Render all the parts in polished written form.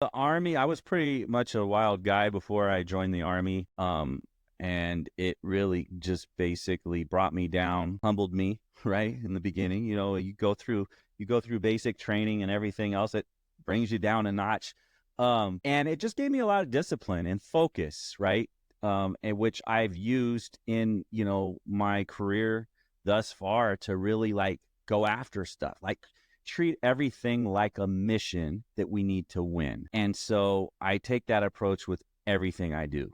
The army, I was pretty much a wild guy before I joined the army. And it really just basically brought me down, humbled me, right? In the beginning, you go through basic training and everything else. It brings you down a notch. And it just gave me a lot of discipline and focus, right? And which I've used in, my career thus far to really like go after stuff. Like treat everything like a mission that we need to win. And so I take that approach with everything I do.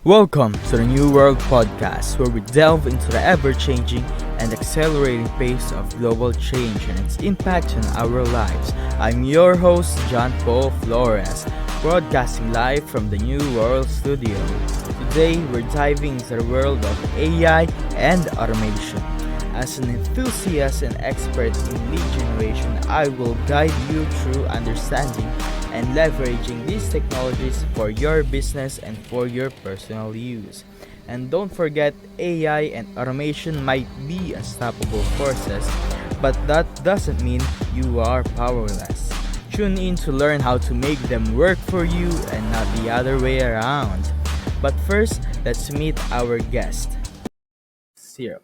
Welcome to the New World Podcast, where we delve into the ever changing and accelerating pace of global change and its impact on our lives. I'm your host, John Paul Flores, broadcasting live from the New World Studio. Today, we're diving into the world of AI and automation. As an enthusiast and expert in lead generation, I will guide you through understanding and leveraging these technologies for your business and for your personal use. And don't forget, AI and automation might be unstoppable forces, but that doesn't mean you are powerless. Tune in to learn how to make them work for you and not the other way around. But first, let's meet our guest. Zero.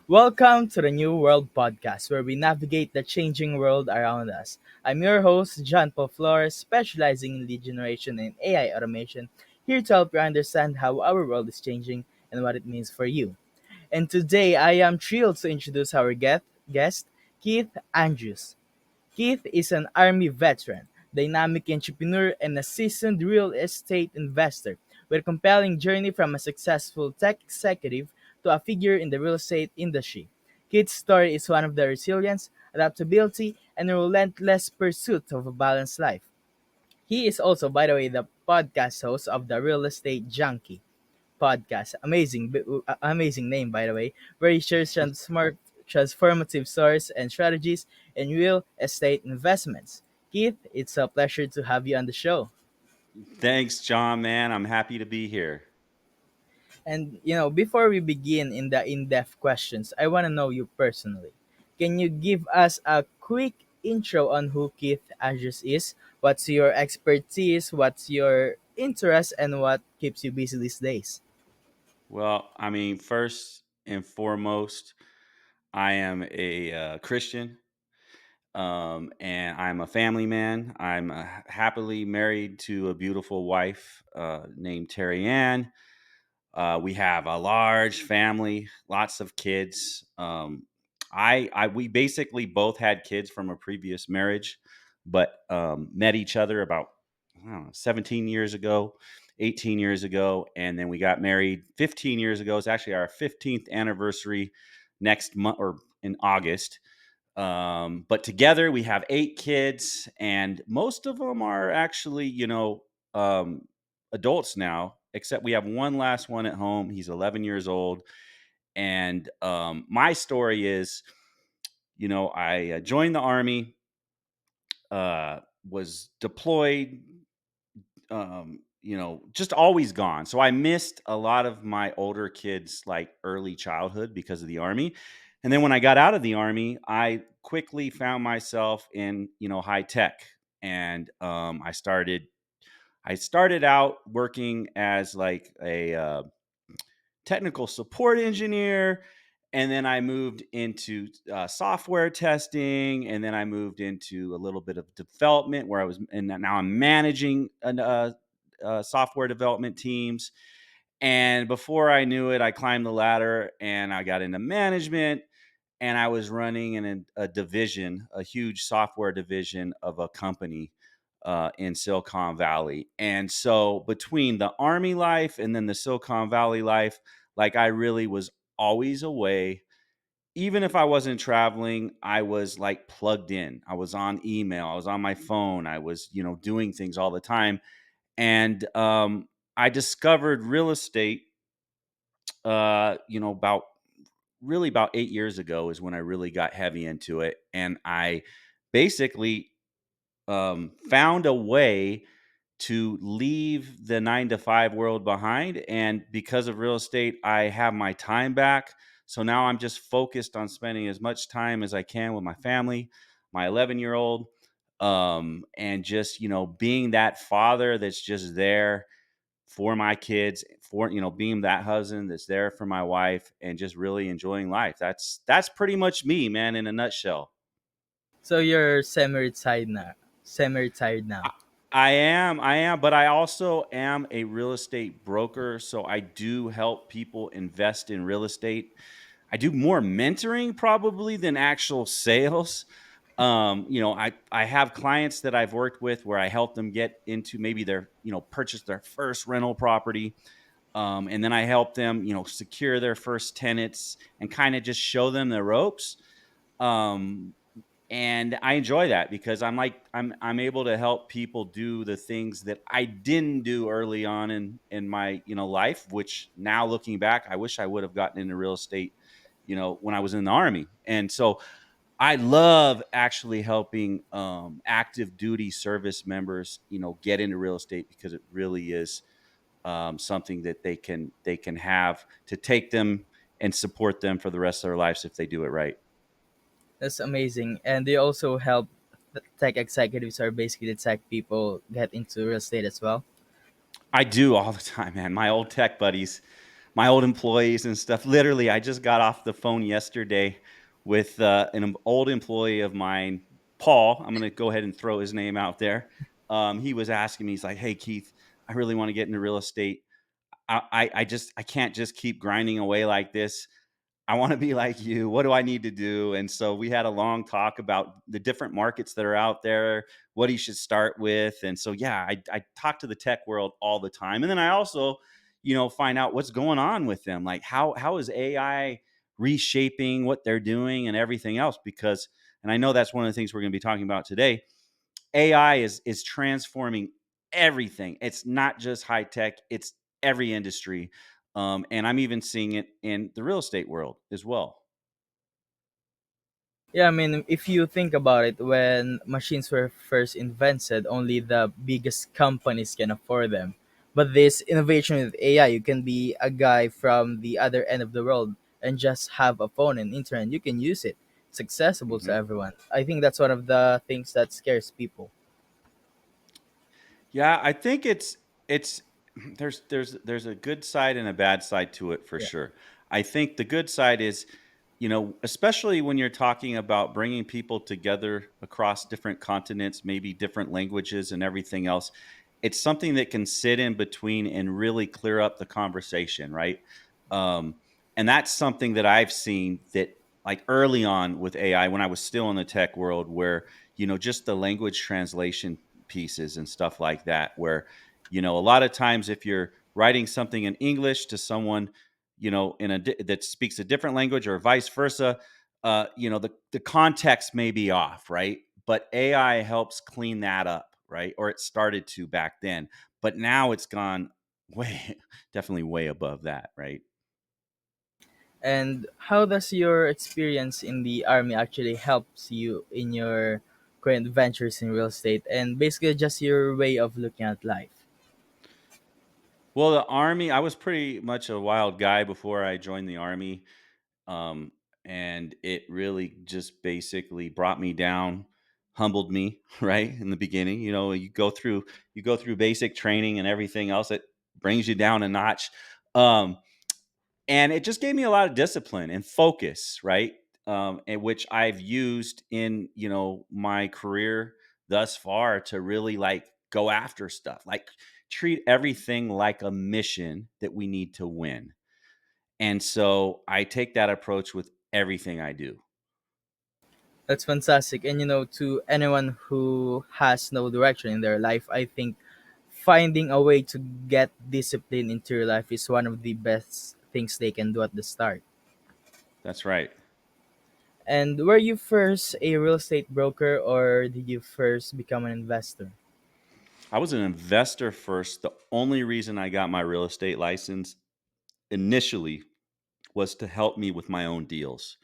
Welcome to the New World Podcast, where we navigate the changing world around us. I'm your host, John Paul Flores, specializing in lead generation and AI automation, here to help you understand how our world is changing and what it means for you. And today, I am thrilled to introduce our guest Keith Andrews. Keith is an Army veteran, dynamic entrepreneur, and a seasoned real estate investor with a compelling journey from a successful tech executive to a figure in the real estate industry. Keith's story is one of the resilience, adaptability, and a relentless pursuit of a balanced life. He is also, by the way, the podcast host of the Real Estate Junkie podcast. Amazing name, by the way, where he shares transformative stories and strategies in real estate investments. Keith, it's a pleasure to have you on the show. Thanks, John, man. I'm happy to be here. And before we begin in the in-depth questions, I want to know you personally. Can you give us a quick intro on who Keith Andrews is? What's your expertise? What's your interest, and what keeps you busy these days? Well, I mean, first and foremost, I am a Christian, and I'm a family man. I'm happily married to a beautiful wife named Terry Ann. We have a large family, lots of kids. We basically both had kids from a previous marriage, but met each other about, I don't know, 17 years ago, 18 years ago, and then we got married 15 years ago. It's actually our 15th anniversary next month or in August. But together we have 8 kids, and most of them are actually, um, adults now, except we have one last one at home. He's 11 years old. And my story is, I joined the Army, was deployed, just always gone. So I missed a lot of my older kids' like early childhood because of the Army. And then when I got out of the Army, I quickly found myself in, high tech. And I started out working as like a technical support engineer, and then I moved into software testing, and then I moved into a little bit of development where and now I'm managing software development teams. And before I knew it, I climbed the ladder and I got into management, and I was running a division, a huge software division of a company in Silicon Valley. And so between the Army life and then the Silicon Valley life, like I really was always away. Even if I wasn't traveling, I was like plugged in. I was on email, I was on my phone, I was, doing things all the time. And I discovered real estate, about 8 years ago is when I really got heavy into it. And I basically found a way to leave the 9 to 5 world behind. And because of real estate, I have my time back. So now I'm just focused on spending as much time as I can with my family, my 11-year-old, and just, being that father that's just there for my kids, for, being that husband that's there for my wife and just really enjoying life. That's pretty much me, man, in a nutshell. So you're semi-retired now. Semi-retired I now. I am, but I also am a real estate broker, so I do help people invest in real estate. I do more mentoring probably than actual sales. I have clients that I've worked with where I help them get into maybe their, purchase their first rental property. And then I help them, secure their first tenants and kind of just show them the ropes. Um, and I enjoy that because I'm able to help people do the things that I didn't do early on in my, life, which now looking back, I wish I would have gotten into real estate, when I was in the army. And so I love actually helping active duty service members, get into real estate because it really is something that they can have to take them and support them for the rest of their lives if they do it right. That's amazing. And they also help tech executives, or basically the tech people, get into real estate as well. I do all the time, man. My old tech buddies, my old employees and stuff. Literally, I just got off the phone yesterday with an old employee of mine, Paul. I'm going to go ahead and throw his name out there. He was asking me, he's like, "Hey, Keith, I really want to get into real estate. I can't just keep grinding away like this. I want to be like you. What do I need to do?" And so we had a long talk about the different markets that are out there, what he should start with. And so, yeah, I talk to the tech world all the time. And then I also, find out what's going on with them. Like how is AI reshaping what they're doing and everything else? Because, and I know that's one of the things we're going to be talking about today. AI is transforming everything. It's not just high tech, it's every industry. And I'm even seeing it in the real estate world as well. Yeah, I mean, if you think about it, when machines were first invented, only the biggest companies can afford them. But this innovation with AI, you can be a guy from the other end of the world and just have a phone and internet. You can use it. It's accessible to Mhm. everyone. I think that's one of the things that scares people. Yeah, I think it's there's a good side and a bad side to it for Yeah. sure. I think the good side is, especially when you're talking about bringing people together across different continents, maybe different languages and everything else. It's something that can sit in between and really clear up the conversation, right? Um, and that's something that I've seen that like early on with AI when I was still in the tech world, where just the language translation pieces and stuff like that where a lot of times if you're writing something in English to someone that speaks a different language or vice versa, the context may be off, right? But AI helps clean that up, right? Or it started to back then, but now it's gone way definitely way above that, right? And how does your experience in the army actually helps you in your current ventures in real estate and basically just your way of looking at life? Well, the army, I was pretty much a wild guy before I joined the army. um, and it really just basically brought me down, humbled me right in the beginning. You go through basic training and everything else. It brings you down a notch, um, and it just gave me a lot of discipline and focus, right? And which I've used in my career thus far to really like go after stuff, like treat everything like a mission that we need to win. And so I take that approach with everything I do. That's fantastic. And to anyone who has no direction in their life, I think finding a way to get discipline into your life is one of the best things they can do at the start. That's right. And were you first a real estate broker, or did you first become an investor? I was an investor first. The only reason I got my real estate license initially was to help me with my own deals.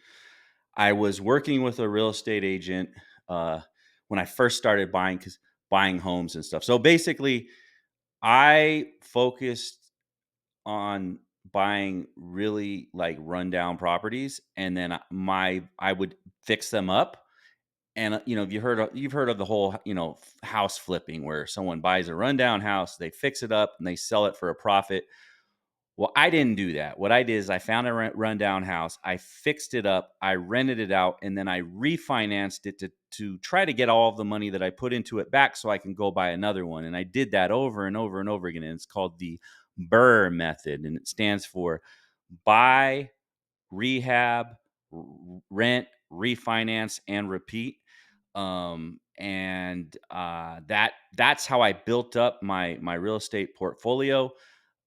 I was working with a real estate agent uh, when I first started buying homes and stuff. So basically, I focused on buying really like rundown properties, and then I would fix them up. And you've heard of the whole house flipping, where someone buys a rundown house, they fix it up, and they sell it for a profit. Well, I didn't do that. What I did is I found a rundown house, I fixed it up, I rented it out, and then I refinanced it to try to get all of the money that I put into it back so I can go buy another one. And I did that over and over and over again. And it's called the BRRRR method, and it stands for buy, rehab, rent, refinance, and repeat. That's how I built up my real estate portfolio.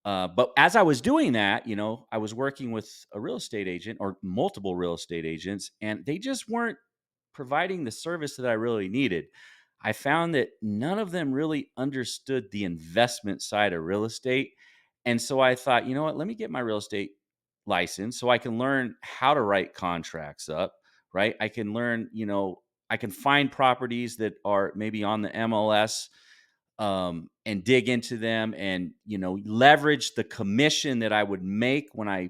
But as I was doing that, I was working with a real estate agent or multiple real estate agents, and they just weren't providing the service that I really needed. I found that none of them really understood the investment side of real estate. And so I thought, you know what, let me get my real estate license so I can learn how to write contracts up, right? I can learn, I can find properties that are maybe on the MLS, and dig into them, and leverage the commission that I would make when I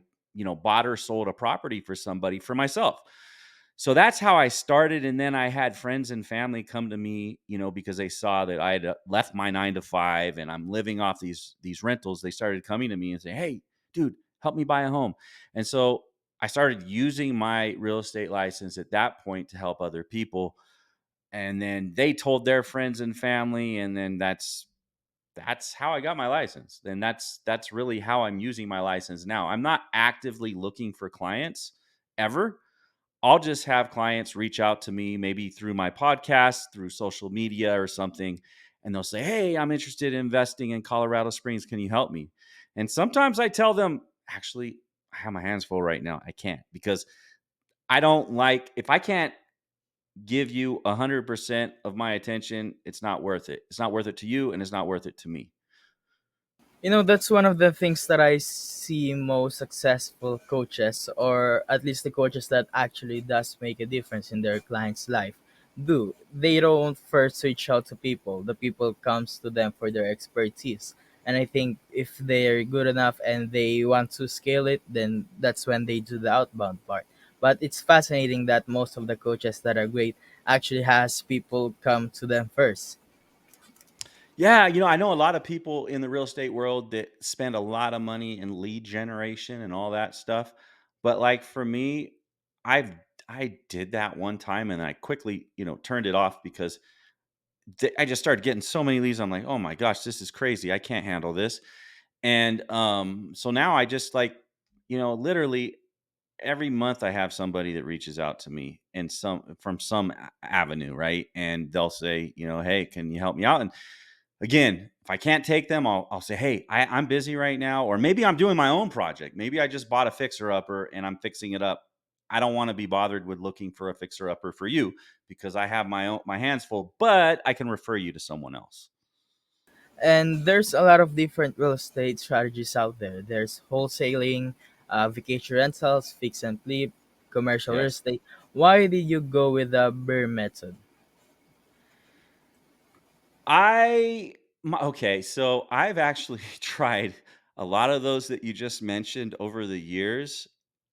bought or sold a property for somebody for myself. So that's how I started. And then I had friends and family come to me, because they saw that I had left my 9 to 5 and I'm living off these rentals. They started coming to me and say, "Hey, dude, help me buy a home." And so I started using my real estate license at that point to help other people, and then they told their friends and family, and then that's how I got my license. And that's really how I'm using my license now. I'm not actively looking for clients ever. I'll just have clients reach out to me, maybe through my podcast, through social media or something, and they'll say, "Hey, I'm interested in investing in Colorado Springs. Can you help me?" And sometimes I tell them, "Actually, I have my hands full right now. I can't, because I don't like, if I can't give you 100% of my attention, it's not worth it. It's not worth it to you, and it's not worth it to me." That's one of the things that I see most successful coaches, or at least the coaches that actually does make a difference in their client's life, do. They don't first reach out to people. The people comes to them for their expertise. And I think if they're good enough and they want to scale it, then that's when they do the outbound part. But it's fascinating that most of the coaches that are great actually has people come to them first. Yeah, I know a lot of people in the real estate world that spend a lot of money in lead generation and all that stuff. But like for me, I've I did that one time, and I quickly, turned it off, because I just started getting so many leads. I'm like, "Oh my gosh, this is crazy. I can't handle this." And so now I just like, literally every month I have somebody that reaches out to me in some from some avenue, right? And they'll say, "Hey, can you help me out?" And again, if I can't take them, I'll say, "Hey, I'm busy right now," or maybe I'm doing my own project. Maybe I just bought a fixer upper and I'm fixing it up. I don't want to be bothered with looking for a fixer upper for you, because I have my hands full, but I can refer you to someone else. And there's a lot of different real estate strategies out there. There's wholesaling, vacation rentals, fix and flip, commercial real Yes. estate. Why did you go with the bear method? Okay, so I've actually tried a lot of those that you just mentioned over the years,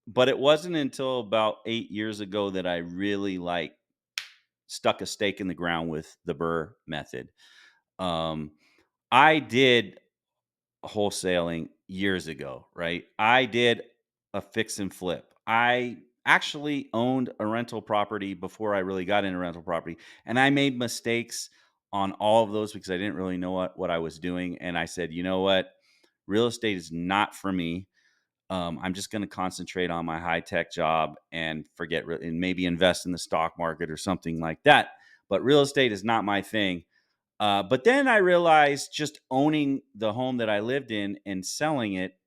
but it wasn't until about 8 years ago that I really like stuck a stake in the ground with the Burr method. Um, I did wholesaling years ago, right? I did a fix and flip. I actually owned a rental property before I really got into rental property, and I made mistakes on all of those because I didn't really know what I was doing. And I said, "You know what? Real estate is not for me. I'm just going to concentrate on my high tech job and and maybe invest in the stock market or something like that. But real estate is not my thing." But then I realized, just owning the home that I lived in and selling it,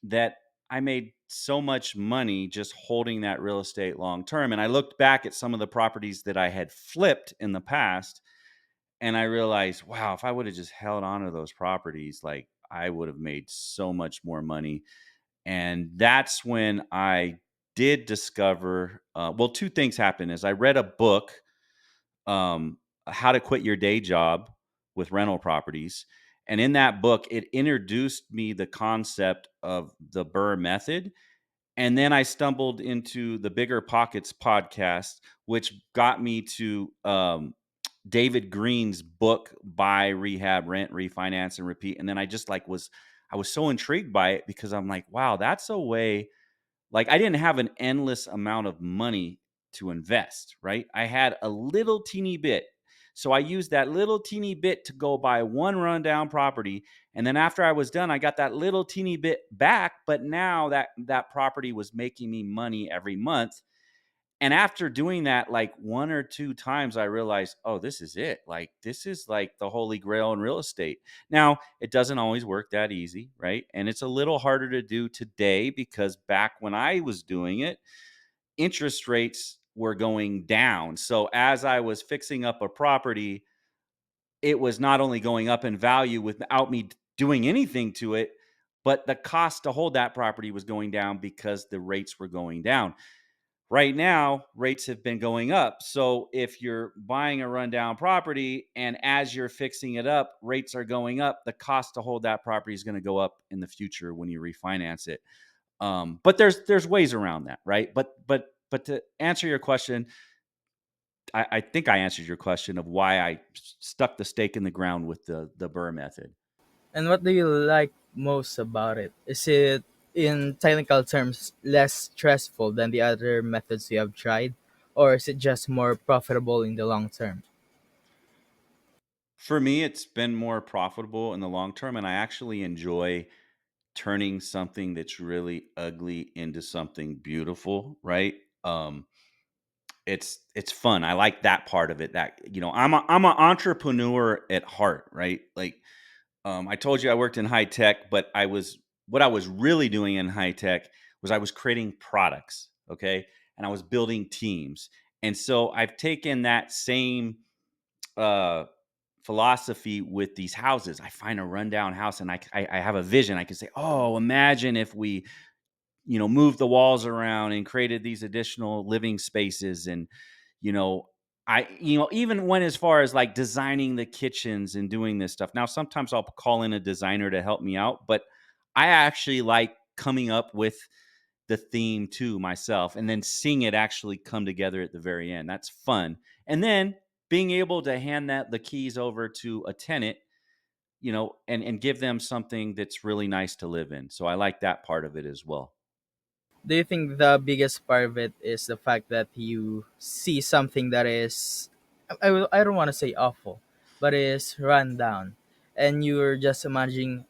that I made so much money just holding that real estate long term. And I looked back at some of the properties that I had flipped in the past, and I realized, wow, if I would have just held on to those properties, like I would have made so much more money. And that's when I did discover, well, two things happened. Is I read a book, um, How to Quit Your Day Job with Rental Properties. And in that book, it introduced me the concept of the Burr method. And then I stumbled into the Bigger Pockets podcast, which got me to David Green's book, Buy, Rehab, Rent, Refinance, and Repeat. And then I was so intrigued by it because I'm like, wow, that's a way. Like, I didn't have an endless amount of money to invest, right? I had a little teeny bit. So I used that little teeny bit to go buy one rundown property. And then after I was done, I got that little teeny bit back. But now that property was making me money every month. And after doing that like one or two times, I realized, oh, this is it. Like, this is like the holy grail in real estate. Now, it doesn't always work that easy, right? And it's a little harder to do today because back when I was doing it, interest rates were going down. So as I was fixing up a property, it was not only going up in value without me doing anything to it, but the cost to hold that property was going down because the rates were going down. Right now, rates have been going up. So if you're buying a rundown property and as you're fixing it up, rates are going up, the cost to hold that property is going to go up in the future when you refinance it. But there's ways around that, right? But to answer your question, I think I answered your question of why I stuck the stake in the ground with the Burr method. And what do you like most about it? Is it, in technical terms, less stressful than the other methods you have tried? Or is it just more profitable in the long term? For me, it's been more profitable in the long term, and I actually enjoy turning something that's really ugly into something beautiful, right? It's fun. I like that part of it. That I'm an entrepreneur at heart, right? Like, I told you I worked in high tech, but what I was really doing in high tech was I was creating products, okay, and I was building teams, and so I've taken that same uh philosophy with these houses. I find a rundown house and I have a vision. I can say, oh, imagine if we moved the walls around and created these additional living spaces. And you know even went as far as like designing the kitchens and doing this stuff. Now sometimes I'll call in a designer to help me out, but I actually like coming up with the theme too myself and then seeing it actually come together at the very end. That's fun. And then being able to hand that the keys over to a tenant, and give them something that's really nice to live in. So I like that part of it as well. Do you think the biggest part of it is the fact that you see something that is, I don't want to say awful, but is run down, and you're just imagine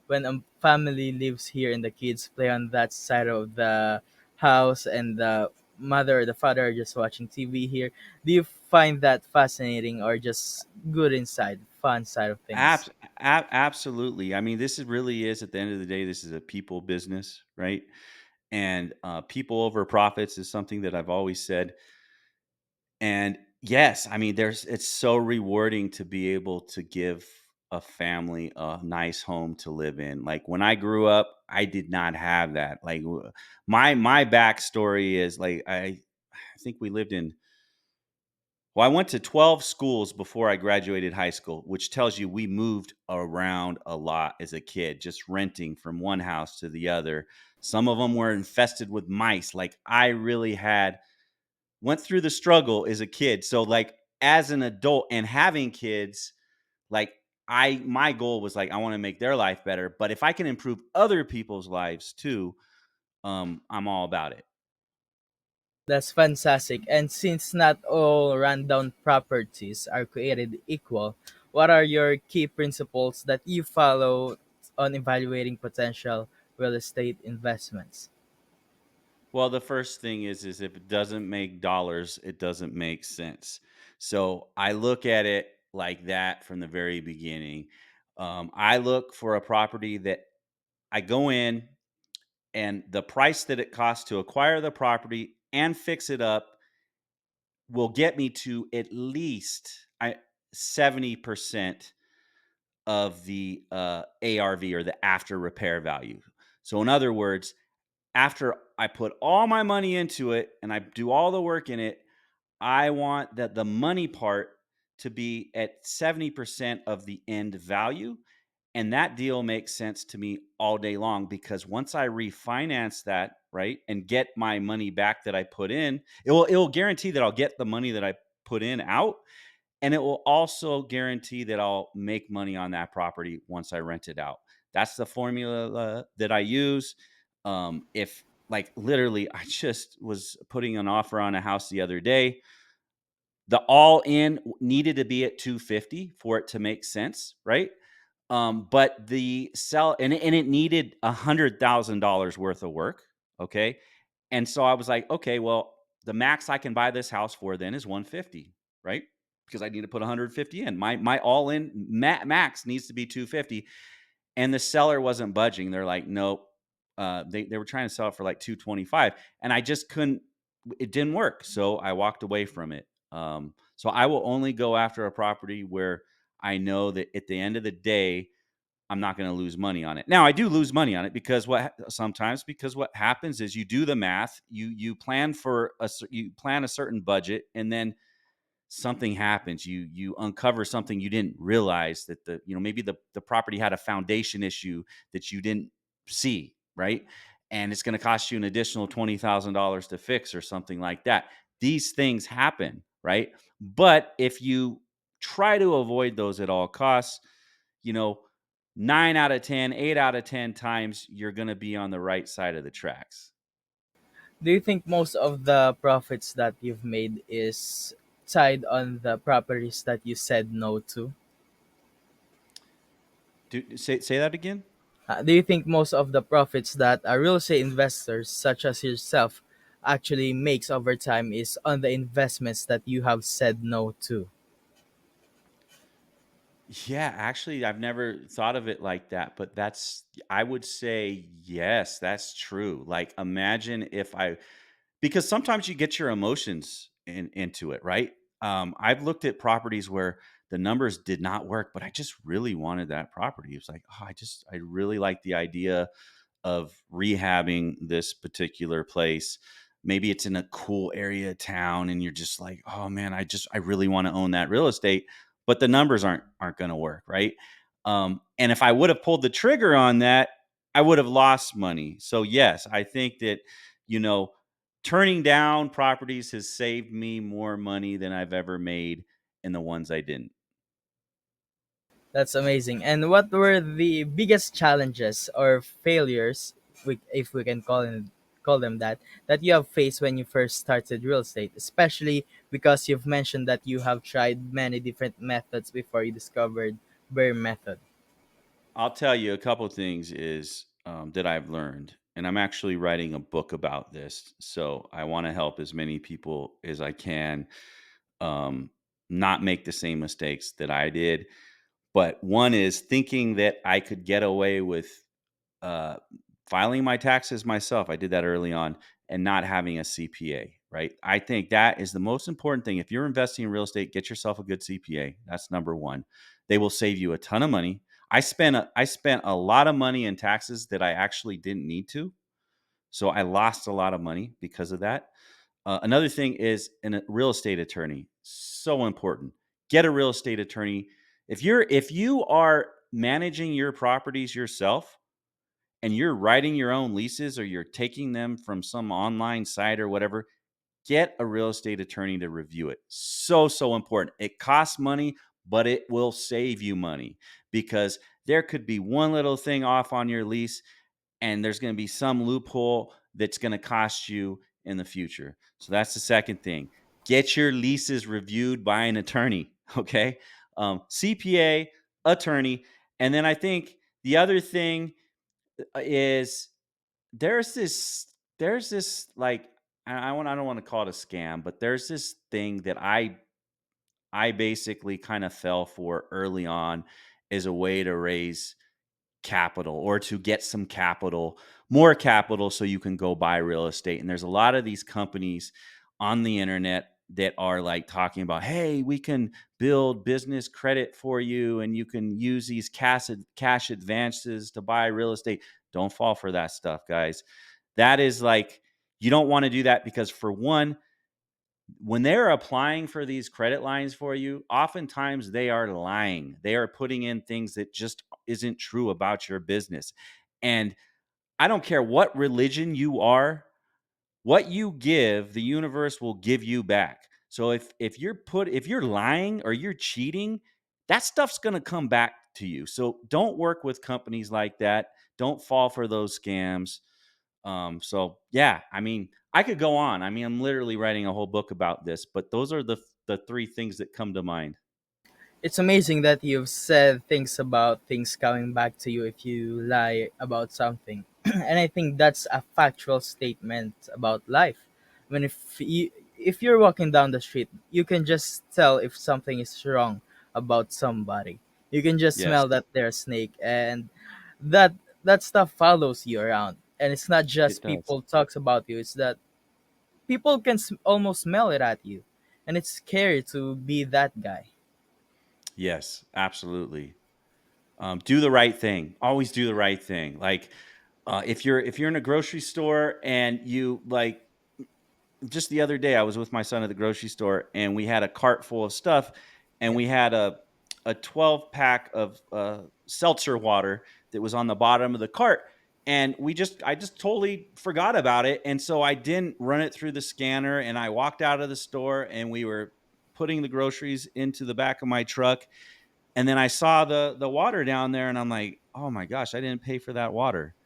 when a family lives here and the kids play on that side of the house and the mother or the father are just watching TV here. Do you find that fascinating or just good inside, fun side of things? Abs- Absolutely. I mean, really is, at the end of the day, this is a people business, right? And people over profits is something that I've always said. And yes, I mean, it's so rewarding to be able to give a family a nice home to live in. Like when I grew up, I did not have that. Like my backstory is like I think we lived in well, I went to 12 schools before I graduated high school, which tells you we moved around a lot as a kid, just renting from one house to the other. Some of them were infested with mice. Like I really had went through the struggle as a kid. So like as an adult and having kids, like my goal was like I want to make their life better, but if I can improve other people's lives too, I'm all about it. That's fantastic. And since not all rundown properties are created equal, what are your key principles that you follow on evaluating potential real estate investments? Well, the first thing is if it doesn't make dollars, it doesn't make sense. So I look at it like that from the very beginning. I look for a property that I go in and the price that it costs to acquire the property and fix it up will get me to at least 70% of the ARV, or the after repair value. So, in other words, after I put all my money into it and I do all the work in it, I want that the money part to be at 70% of the end value. And that deal makes sense to me all day long because once I refinance that, right, and get my money back that I put in, it will guarantee that I'll get the money that I put in out, and it will also guarantee that I'll make money on that property once I rent it out. That's the formula that I use. If like literally, I just was putting an offer on a house the other day. The all in needed to be at 250 for it to make sense, right? But the sell and it needed $100,000 worth of work. Okay. And so I was like, okay, well, the max I can buy this house for then is 150, right? Because I need to put 150 in. My all in max needs to be 250. And the seller wasn't budging. They're like, nope. They were trying to sell it for like 225. And I just couldn't, it didn't work. So I walked away from it. So I will only go after a property where I know that at the end of the day, I'm not going to lose money on it. Now I do lose money on it because sometimes because what happens is you do the math, you plan for you plan a certain budget, and then something happens. You uncover something you didn't realize that maybe the property had a foundation issue that you didn't see, right? And it's going to cost you an additional $20,000 to fix or something like that. These things happen, right? But if you try to avoid those at all costs, you know, 9 out of 10, 8 out of 10 times, you're going to be on the right side of the tracks. Do you think most of the profits that you've made is tied on the properties that you said no to? Say that again. Do you think most of the profits that real estate investors, such as yourself, actually makes over time is on the investments that you have said no to? Yeah, actually, I've never thought of it like that, but I would say, yes, that's true. Like, imagine if because sometimes you get your emotions into it, right? I've looked at properties where the numbers did not work, but I just really wanted that property. It was like, oh, I really like the idea of rehabbing this particular place. Maybe it's in a cool area of town and you're just like, "Oh man, I really want to own that real estate," but the numbers aren't going to work, right? And if I would have pulled the trigger on that, I would have lost money. So yes, I think that, you know, turning down properties has saved me more money than I've ever made in the ones I didn't. That's amazing. And what were the biggest challenges or failures, if we can call them that, that you have faced when you first started real estate? Especially because you've mentioned that you have tried many different methods before you discovered Bear method. I'll tell you a couple of things is that I've learned, and I'm actually writing a book about this. So I want to help as many people as I can um, not make the same mistakes that I did. But one is thinking that I could get away with uh, filing my taxes myself. I did that early on, and not having a CPA, right? I think that is the most important thing. If you're investing in real estate, get yourself a good CPA. That's number one. They will save you a ton of money. I spent a lot of money in taxes that I actually didn't need to. So I lost a lot of money because of that. Another thing is a real estate attorney. So important. Get a real estate attorney. If you are managing your properties yourself, and you're writing your own leases or you're taking them from some online site or whatever, get a real estate attorney to review it. So important. It costs money, but it will save you money because there could be one little thing off on your lease and there's going to be some loophole that's going to cost you in the future. So that's the second thing. Get your leases reviewed by an attorney, okay? CPA, attorney. And then I think the other thing is there's this like I don't want to call it a scam, but there's this thing that I basically kind of fell for early on as a way to raise capital or to get some capital, more capital so you can go buy real estate. And there's a lot of these companies on the internet that are like talking about, hey, we can build business credit for you and you can use these cash advances to buy real estate. Don't fall for that stuff, guys. That is like, you don't want to do that because, for one, when they're applying for these credit lines for you, oftentimes they are lying. They are putting in things that just isn't true about your business. And I don't care what religion you are, what you give, the universe will give you back. So if you're lying or you're cheating, that stuff's going to come back to you. So don't work with companies like that. Don't fall for those scams. So yeah, I mean, I could go on. I mean, I'm literally writing a whole book about this, but those are the three things that come to mind. It's amazing that you've said things about things coming back to you if you lie about something. And I think that's a factual statement about life. When if you're walking down the street, you can just tell if something is wrong about somebody. You can just Yes, smell that they're a snake, and that that stuff follows you around. And it's not it just does. people talks about you, it's that people can almost smell it at you. And it's scary to be that guy. Yes, absolutely. Do the right thing. Always do the right thing. Like if you're in a grocery store and you like just the other day, I was with my son at the grocery store, and we had a cart full of stuff, and Yeah. we had a 12 pack of seltzer water that was on the bottom of the cart, and I just totally forgot about it, and so I didn't run it through the scanner, and I walked out of the store, and we were putting the groceries into the back of my truck, and then I saw the water down there, and I'm like, oh my gosh, I didn't pay for that water.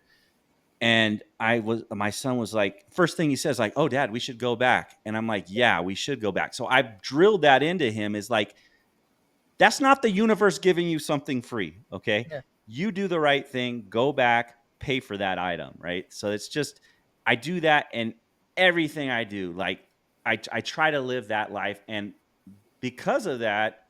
And my son was like, first thing he says, like, "Oh, dad, we should go back." And I'm like, "Yeah, we should go back." So I've drilled that into him is like, that's not the universe giving you something free. Okay. Yeah. You do the right thing, go back, pay for that item. Right. So it's just, I do that in everything I do. Like, I try to live that life. And because of that,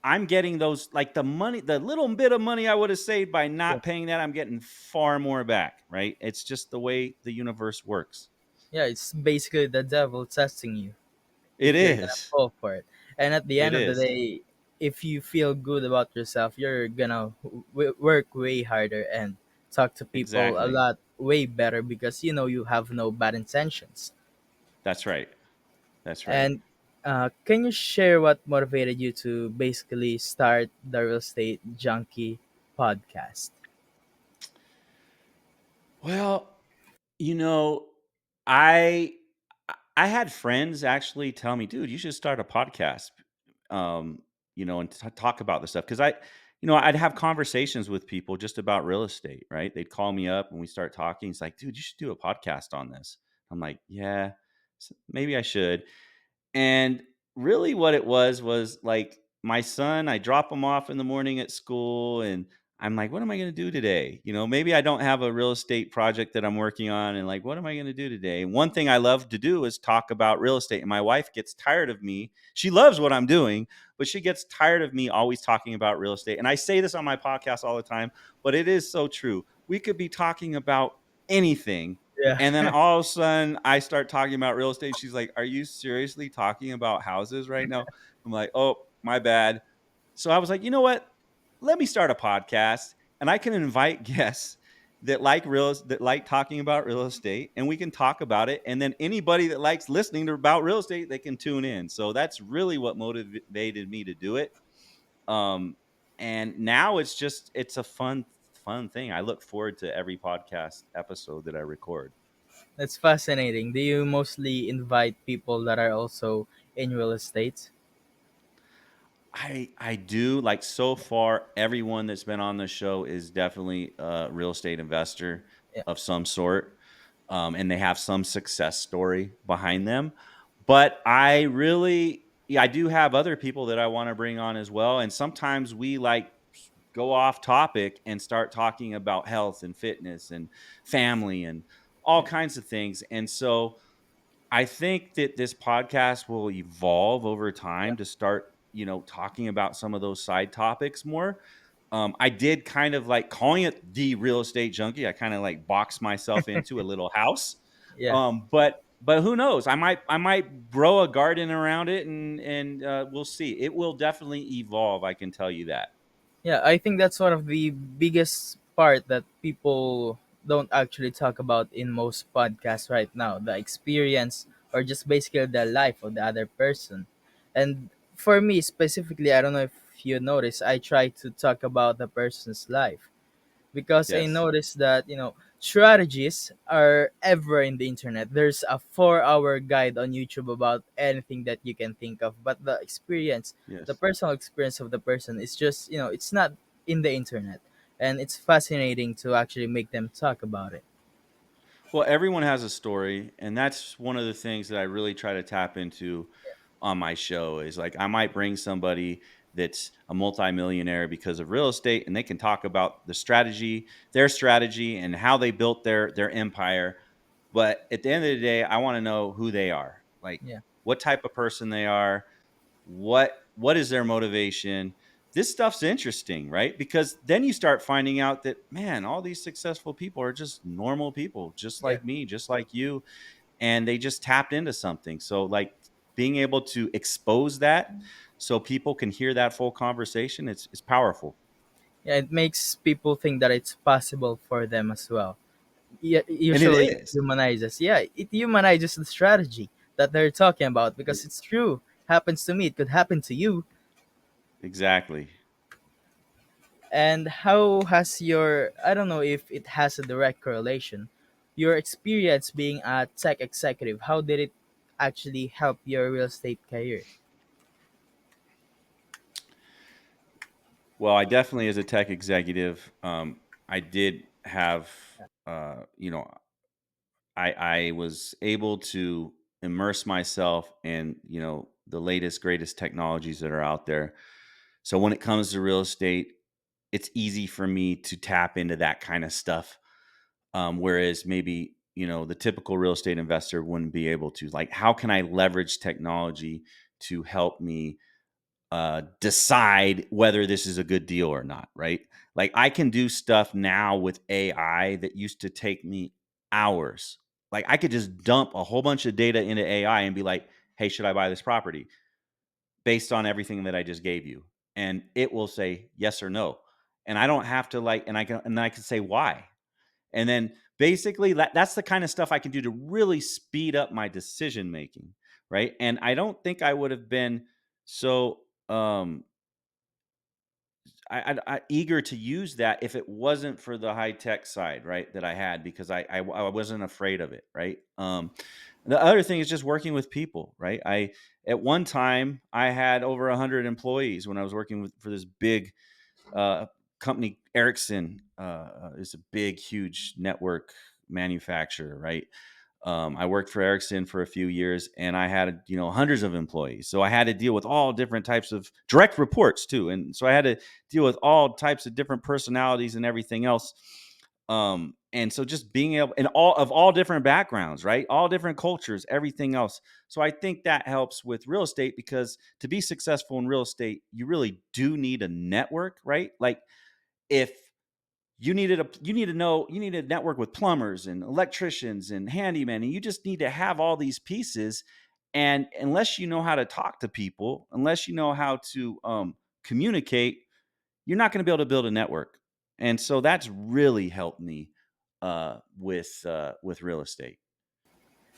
I'm getting those, like the money, the little bit of money I would have saved by Yeah. not paying that, I'm getting far more back, right? It's just the way the universe works. Yeah, it's basically the devil testing you It if you're gonna is. fall for it. And at the It end of the is. day, if you feel good about yourself, you're gonna work way harder and talk to people a Exactly. lot way better because you know you have no bad intentions. That's right. That's right. And can you share what motivated you to basically start the Real Estate Junkie podcast? Well, you know, I I had friends actually tell me, "Dude, you should start a podcast." Um, and talk about this stuff because I'd have conversations with people just about real estate, right? They'd call me up and we start talking. It's like, "Dude, you should do a podcast on this." I'm like, "Yeah, maybe I should." And really what it was like my son, I drop him off in the morning at school and I'm like, what am I going to do today? Maybe I don't have a real estate project that I'm working on and like, what am I going to do today? And one thing I love to do is talk about real estate. And my wife gets tired of me. She loves what I'm doing, but she gets tired of me always talking about real estate. And I say this on my podcast all the time, but it is so true. We could be talking about anything, Yeah, and then all of a sudden, I start talking about real estate. She's like, "Are you seriously talking about houses right now?" I'm like, "Oh, my bad." So I was like, "You know what? Let me start a podcast, and I can invite guests that like talking about real estate, and we can talk about it. And then anybody that likes listening to about real estate, they can tune in." So that's really what motivated me to do it. Um, and now it's a fun thing. I look forward to every podcast episode that I record. that's fascinating. Do you mostly invite people that are also in real estate? I do, like, so far, everyone that's been on the show is definitely a real estate investor Yeah, of some sort, and they have some success story behind them. But I do have other people that I want to bring on as well. And sometimes we like go off topic and start talking about health and fitness and family and all yeah, kinds of things. And so I think that this podcast will evolve over yeah, time to start, talking about some of those side topics more. I did kind of like calling it the real estate junkie. I kind of like boxed myself into a little house. yeah. But who knows? I might grow a garden around it, and we'll see. It will definitely evolve. I can tell you that. Yeah, I think that's one of the biggest part that people don't actually talk about in most podcasts right now. The experience or just basically the life of the other person. And for me specifically, I don't know if you notice, I try to talk about the person's life because I Yes. noticed that strategies are ever in the internet. There's a 4-hour guide on YouTube about anything that you can think of, but the experience, the Yes. personal experience of the person is just it's not in the internet, and it's fascinating to actually make them talk about it. Well, everyone has a story, and that's one of the things that I really try to tap into on my show is like I might bring somebody that's a multimillionaire because of real estate and they can talk about the strategy, their strategy and how they built their empire. But at the end of the day, I want to know who they are. Like Yeah, what type of person they are, what is their motivation. This stuff's interesting, right? Because then you start finding out that man, all these successful people are just normal people, just yeah. like me, just like you, and they just tapped into something. So like being able to expose that so people can hear that full conversation, it's powerful. Yeah, it makes people think that it's possible for them as well. Yeah, And it usually it is. humanizes. Yeah, it humanizes the strategy that they're talking about because it's true. Happens to me, it could happen to you. Exactly. And how has your, I don't know if it has a direct correlation, your experience being a tech executive, how did it actually help your real estate career? Well, I definitely, as a tech executive, I did have, you know, I was able to immerse myself in, the latest, greatest technologies that are out there. So when it comes to real estate, it's easy for me to tap into that kind of stuff. Whereas maybe, the typical real estate investor wouldn't be able to. Like, how can I leverage technology to help me decide whether this is a good deal or not, right? Like I can do stuff now with AI that used to take me hours. Like I could just dump a whole bunch of data into AI and be like, "Hey, should I buy this property?" based on everything that I just gave you. And it will say yes or no. And I don't have to like and I can say why. And then basically that's the kind of stuff I can do to really speed up my decision making, right? And I don't think I would have been so eager to use that if it wasn't for the high tech side, right? That I had because I wasn't afraid of it, right? The other thing is just working with people, right? I At one time I had over 100 employees when I was working for this big uh, company. Ericsson is a big, huge network manufacturer, right? I worked for Ericsson for a few years, and I had hundreds of employees. So I had to deal with all different types of direct reports too, and so I had to deal with all types of different personalities and everything else. And so just being able and all different backgrounds, right? All different cultures, everything else. So I think that helps with real estate because to be successful in real estate, you really do need a network, right? Like if you need to network with plumbers and electricians and handymen, and you just need to have all these pieces. And unless you know how to talk to people, unless you know how to communicate, you're not going to be able to build a network. And so that's really helped me with real estate.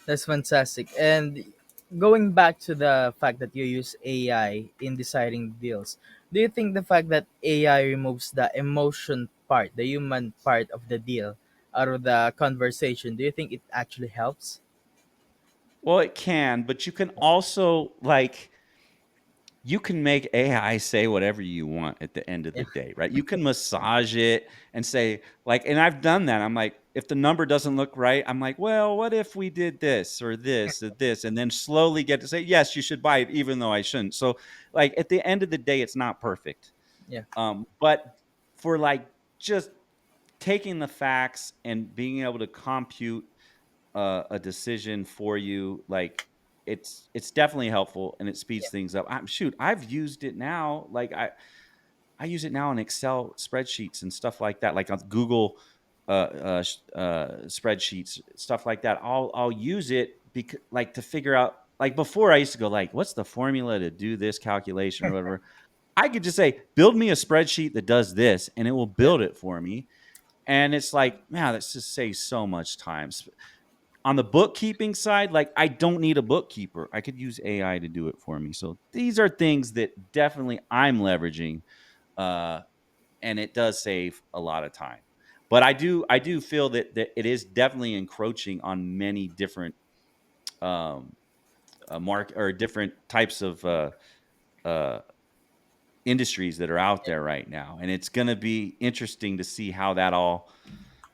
That's fantastic. And going back to the fact that you use AI in deciding deals, do you think the fact that AI removes the emotion part, the human part of the deal out of the conversation, do you think it actually helps? Well, it can, but you can also like you can make AI say whatever you want at the end of Yeah, the day, right? You can massage it and say, like, and I've done that. I'm like, if the number doesn't look right, I'm like, well, what if we did this or this or this? And then slowly get to say, yes, you should buy it, even though I shouldn't. So, like, at the end of the day, it's not perfect. yeah, But for like just taking the facts and being able to compute a decision for you, like it's definitely helpful and it speeds yeah, things up. Shoot, I've used it now. Like I use it now in Excel spreadsheets and stuff like that, like on Google spreadsheets, stuff like that. I'll use it because like to figure out. Like before, I used to go like, "What's the formula to do this calculation or whatever?" I could just say, "Build me a spreadsheet that does this," and it will yeah. build it for me. And it's like, man, this just saves so much time. on the bookkeeping side, like I don't need a bookkeeper. I could use AI to do it for me. So these are things that definitely I'm leveraging, uh, and it does save a lot of time. But I do feel that it is definitely encroaching on many different um, mark or different types of uh, industries that are out there right now, and it's going to be interesting to see how that all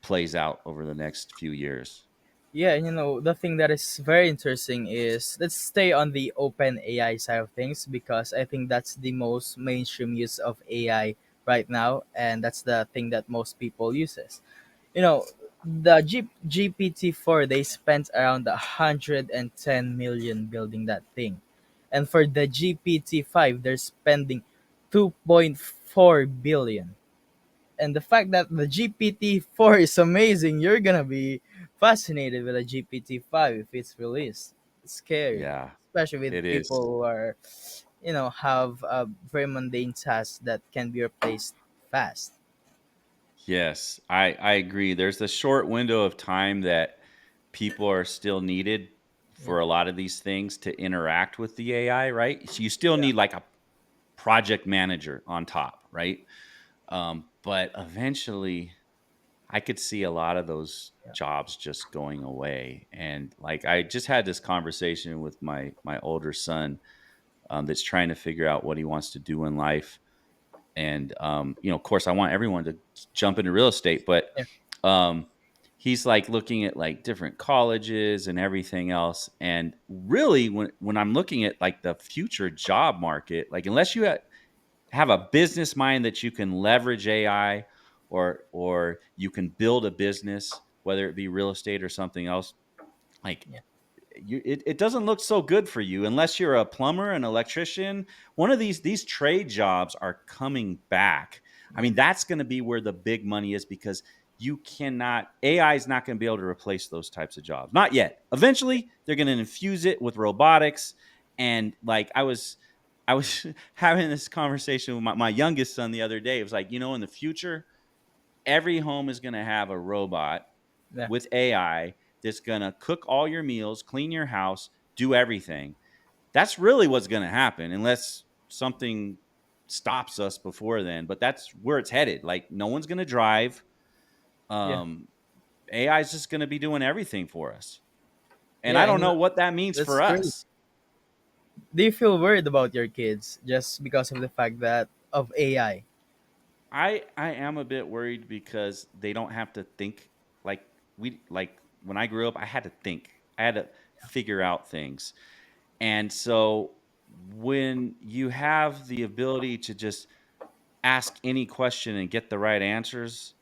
plays out over the next few years. Yeah, the thing that is very interesting is, let's stay on the open AI side of things, because I think that's the most mainstream use of AI right now, and that's the thing that most people uses. The GPT-4, they spent around 110 million building that thing. And for the GPT-5, they're spending 2.4 billion. And the fact that the GPT-4 is amazing, you're gonna be fascinated with a GPT-5 if it's released. It's scary, Yeah, especially with it is. people who are, have a very mundane tasks that can be replaced fast. Yes, I agree. There's a short window of time that people are still needed Yeah, for a lot of these things to interact with the AI, right? So you still yeah, need like a project manager on top, right? But eventually, I could see a lot of those yeah, jobs just going away. And like I just had this conversation with my older son, that's trying to figure out what he wants to do in life. And of course, I want everyone to jump into real estate, but yeah, um, he's like looking at like different colleges and everything else. And really, when I'm looking at like the future job market, like unless you have a business mind that you can leverage AI, or you can build a business, whether it be real estate or something else, like yeah, it doesn't look so good for you unless you're a plumber, an electrician. One of these trade jobs are coming back. I yeah, mean, that's going to be where the big money is, because you cannot AI is not going to be able to replace those types of jobs, not yet. Eventually they're going to infuse it with robotics. And like I was having this conversation with my youngest son the other day. It was like, in the future every home is going to have a robot yeah, with AI that's going to cook all your meals, clean your house, do everything. That's really what's going to happen, unless something stops us before then. But that's where it's headed. Like no one's going to drive. yeah, Um, AI is just going to be doing everything for us, and yeah. I don't And know what that means that's for great. us. Do you feel worried about your kids just because of the fact that of AI? I am a bit worried because they don't have to think like when I grew up. I had to think. I had to figure out things. And so when you have the ability to just ask any question and get the right answers,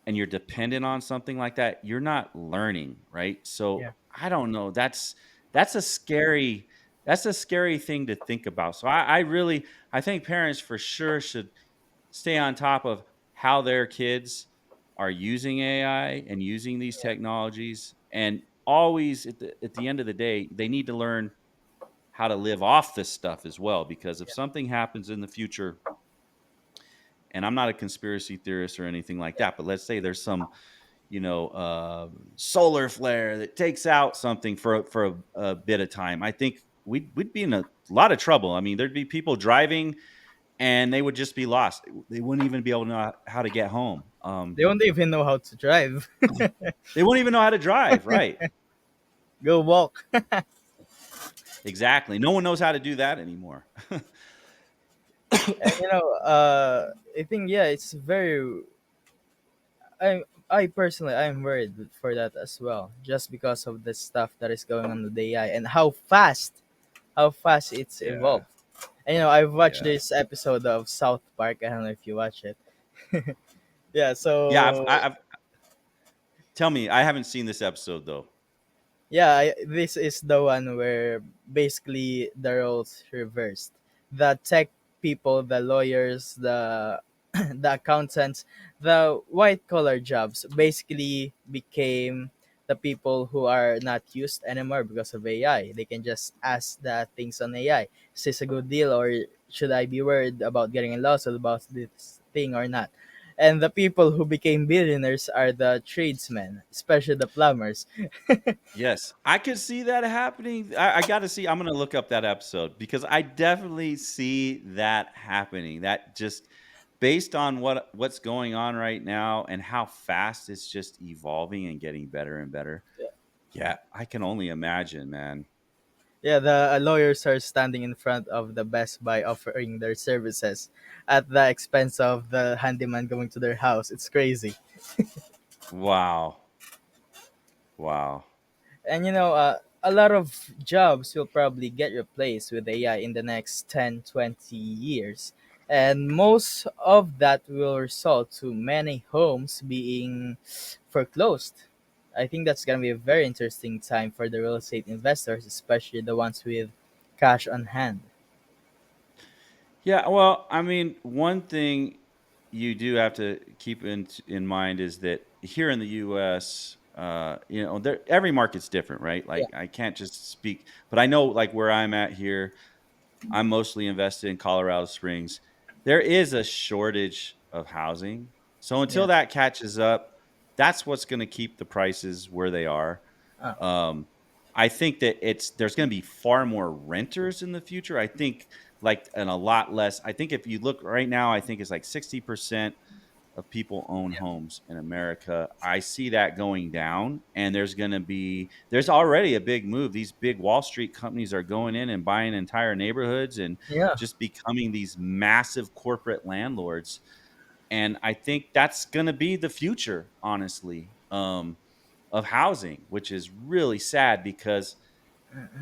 and you're dependent on something like that, you're not learning, right? So Yeah, I don't know. That's a scary that's a scary thing to think about. So I think parents for sure should stay on top of how their kids are using AI and using these technologies. And always at the end of the day, they need to learn how to live off this stuff as well. Because if yeah, something happens in the future, and I'm not a conspiracy theorist or anything like yeah. that, but let's say there's some, solar flare that takes out something for a bit of time, I think we'd be in a lot of trouble. I mean, there'd be people driving and they would just be lost. They wouldn't even be able to know how to get home. They don't even know how to drive. They wouldn't even know how to drive, right? Go walk. Exactly. No one knows how to do that anymore. And I think, yeah, it's very. I personally, I'm worried for that as well, just because of the stuff that is going on with the AI and how fast it's Yeah. evolved. And I've watched Yeah. this episode of South Park. I don't know if you watch it. Yeah, Yeah, so I've tell me, I haven't seen this episode though. yeah, this is the one where basically the roles reversed. The tech people, the lawyers, the the accountants, the white collar jobs basically became the people who are not used anymore because of AI. They can just ask the things on AI. Is this a good deal, or should I be worried about getting a lawsuit about this thing or not? And the people who became billionaires are the tradesmen, especially the plumbers. Yes, I could see that happening. I got to see. I'm going to look up that episode because I definitely see that happening. That just based on what's going on right now and how fast it's just evolving and getting better and better. Yeah, I can only imagine, man. Yeah, the lawyers are standing in front of the Best Buy offering their services at the expense of the handyman going to their house. It's crazy. Wow. Wow. And a lot of jobs will probably get replaced with AI in the next 10, 20 years. And most of that will result to many homes being foreclosed. I think that's going to be a very interesting time for the real estate investors, especially the ones with cash on hand. Yeah, well, I mean, one thing you do have to keep in mind is that here in the U.S., every market's different, right? Yeah, Like, I can't just speak, but I know, like, where I'm at here, I'm mostly invested in Colorado Springs. There is a shortage of housing, so until yeah. that catches up, that's what's going to keep the prices where they are. Oh, Um, I think that there's going to be far more renters in the future. I think and a lot less. I think if you look right now, I think it's like 60% of people own yeah. homes in America. I see that going down, and there's already a big move. These big Wall Street companies are going in and buying entire neighborhoods and Yeah, just becoming these massive corporate landlords. And I think that's going to be the future, honestly. Of housing, which is really sad because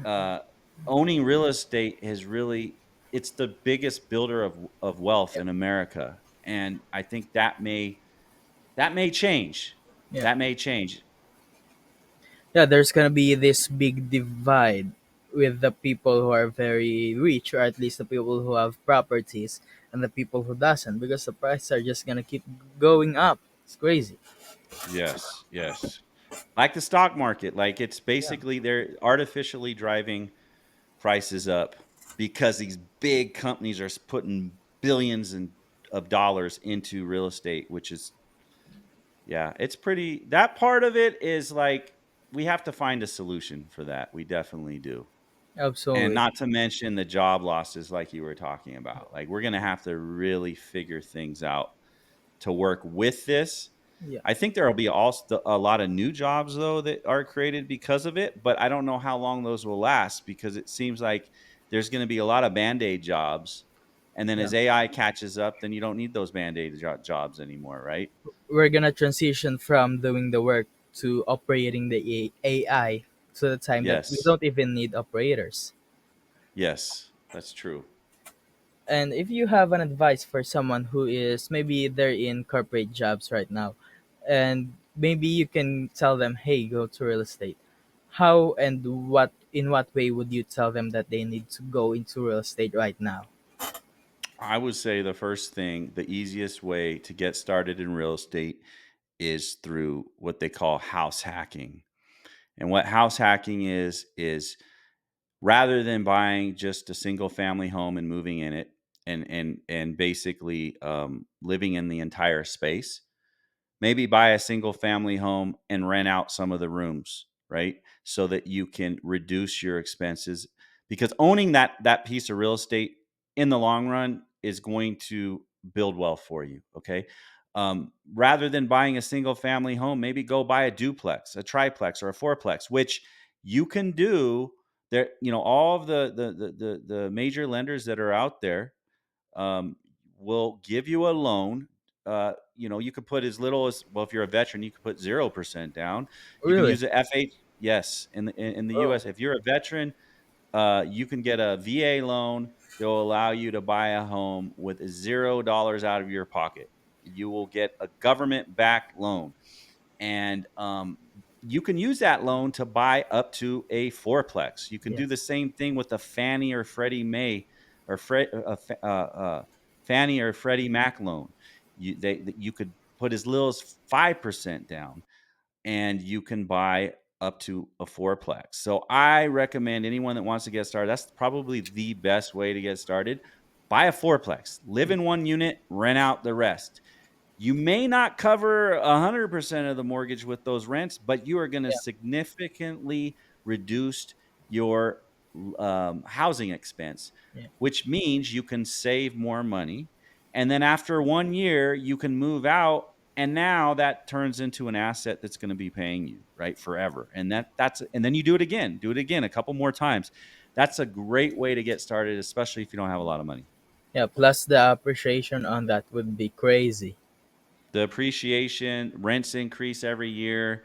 uh, owning real estate has really it's the biggest builder of wealth yeah, in America, and I think that may change. yeah. That may change. Yeah, there's gonna be this big divide with the people who are very rich, or at least the people who have properties, and the people who doesn't, because the prices are just gonna keep going up. It's crazy. Yes, yes. Like the stock market, like it's Yeah, basically they're artificially driving prices up because these big companies are putting billions of dollars into real estate, which is yeah, it's pretty that part of it is like we have to find a solution for that. We definitely do. And absolutely. not to mention the job losses like you were talking about. Like we're going to have to really figure things out to work with this. Yeah, I think there will be also a lot of new jobs though that are created because of it, but I don't know how long those will last because it seems like there's going to be a lot of band-aid jobs. And then yeah. as AI catches up, then you don't need those band-aid jobs anymore, right? We're gonna transition from doing the work to operating the AI to the time that we Yes. don't even need operators. Yes, that's true. And if you have an advice for someone who is maybe they're in corporate jobs right now, and maybe you can tell them, "Hey, go to real estate." How and what in what way would you tell them that they need to go into real estate right now? I would say the first thing, the easiest way to get started in real estate is through what they call house hacking. And what house hacking is rather than buying just a single family home and moving in it and basically living in the entire space, maybe buy a single family home and rent out some of the rooms, right? So that you can reduce your expenses because owning that piece of real estate in the long run is going to build wealth for you, okay? Rather than buying a single family home, maybe go buy a duplex, a triplex or a fourplex, which you can do there, all of the major lenders that are out there um, will give you a loan. You could put as little as well if you're a veteran, you could put 0% down. You can Really? use the FH. Yes, in the Oh, U.S., if you're a veteran, you can get a VA loan that will allow you to buy a home with $0 out of your pocket. You will get a government backed loan and you can use that loan to buy up to a fourplex. You can do the yes. same thing with a Fannie or Freddie Mae or Fannie or Freddie Mac loan. You could put as little as 5% down, and you can buy up to a fourplex. So I recommend anyone that wants to get started. That's probably the best way to get started. Buy a fourplex, live in one unit, rent out the rest. You may not cover 100% of the mortgage with those rents, but you are gonna Yeah, significantly reduce your housing expense, yeah. which means you can save more money. And then after 1 year, you can move out, and now that turns into an asset that's gonna be paying you, right, forever. And that's and then you do it again a couple more times. That's a great way to get started, especially if you don't have a lot of money. Yeah, plus the appreciation on that would be crazy. The appreciation, rents increase every year.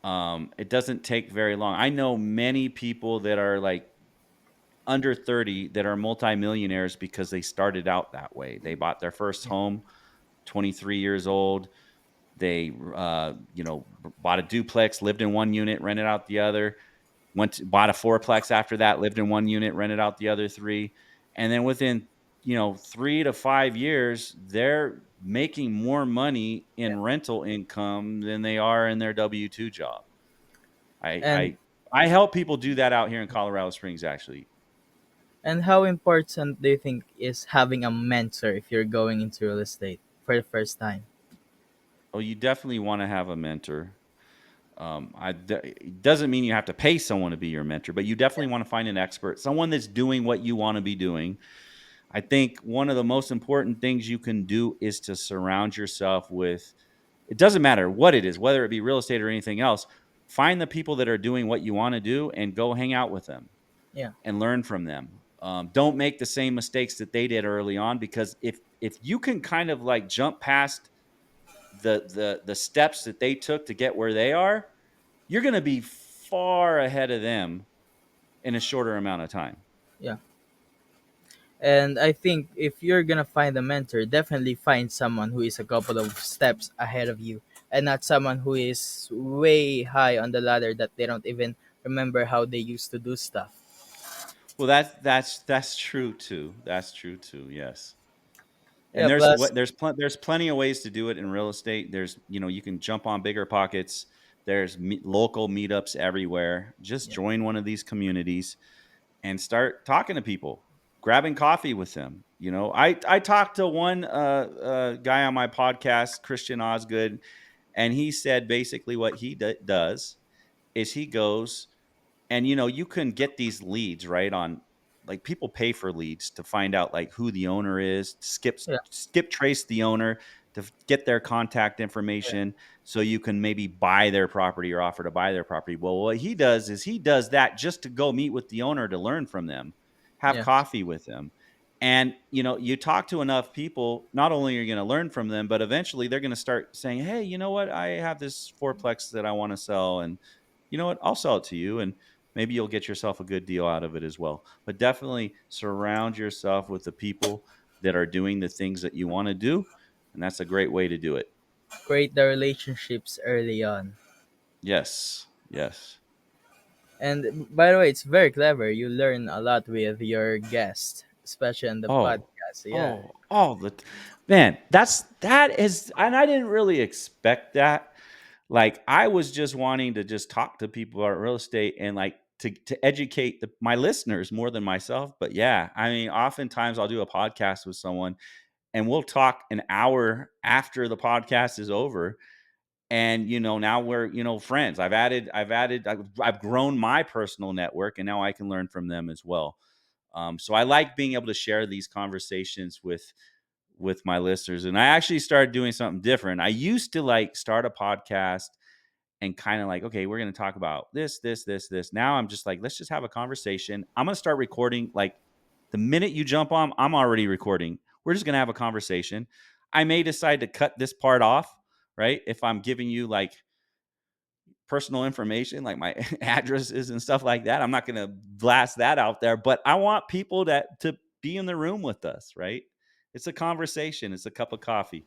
It doesn't take very long. I know many people that are like under 30 that are multimillionaires because they started out that way. They bought their first Yeah. home 23 years old. They, bought a duplex, lived in one unit, rented out the other. Bought a fourplex after that, lived in one unit, rented out the other three, and then within 3 to 5 years, they're making more money Yeah. in rental income than they are in their W-2 job. I And I I help people do that out here in Colorado Springs, actually. how important do you think is having a mentor if you're going into real estate for the first time? Oh, you definitely want to have a mentor. It doesn't mean you have to pay someone to be your mentor, but you definitely want to find an expert, someone that's doing what you want to be doing. I think one of the most important things you can do is to surround yourself with, it doesn't matter what it is, whether it be real estate or anything else, find the people that are doing what you want to do and go hang out with them Yeah, and learn from them. Don't make the same mistakes that they did early on, because if you can kind of like jump past the steps that they took to get where they are, you're going to be far ahead of them in a shorter amount of time. yeah. And I think if you're gonna find a mentor, definitely find someone who is a couple of steps ahead of you and not someone who is way high on the ladder that they don't even remember how they used to do stuff. Well, that's true too. That's true too. Yes. And Yeah, plus, there's plenty of ways to do it in real estate. You can jump on Bigger Pockets. There's local meetups everywhere. Just yeah, join one of these communities and start talking to people, grabbing coffee with them. I talked to one guy on my podcast, Christian Osgood, and he said basically what he does is he goes, and you can get these leads right on, like, people pay for leads to find out like who the owner is, yeah, skip trace the owner to get their contact yeah, information, so you can maybe buy their property or offer to buy their property. Well, what he does is he does that just to go meet with the owner to learn from them, have yeah, coffee with them. And you talk to enough people, not only are you going to learn from them, but eventually they're going to start saying, hey, you know what, I have this fourplex that I want to sell, and you know what, I'll sell it to you, and maybe you'll get yourself a good deal out of it as well. But definitely surround yourself with the people that are doing the things that you want to do. And that's a great way to do it. create the relationships early on. Yes. Yes. And by the way, it's very clever. You learn a lot with your guest, especially on the Oh, podcast. Yeah, oh, all the man. That is, and I didn't really expect that. Like, I was just wanting to just talk to people about real estate and like to educate my listeners more than myself. But yeah, I mean, oftentimes I'll do a podcast with someone and we'll talk an hour after the podcast is over, and now we're friends. I've grown my personal network, and now I can learn from them as well. So I like being able to share these conversations with my listeners. And I actually started doing something different. I used to like start a podcast and kind of like, okay, we're going to talk about this. Now I'm just like, let's just have a conversation. I'm going to start recording. Like, the minute you jump on, I'm already recording. We're just going to have a conversation. I may decide to cut this part off, right? If I'm giving you like personal information, like my addresses and stuff like that, I'm not going to blast that out there, but I want people to be in the room with us, right? It's a conversation, it's a cup of coffee.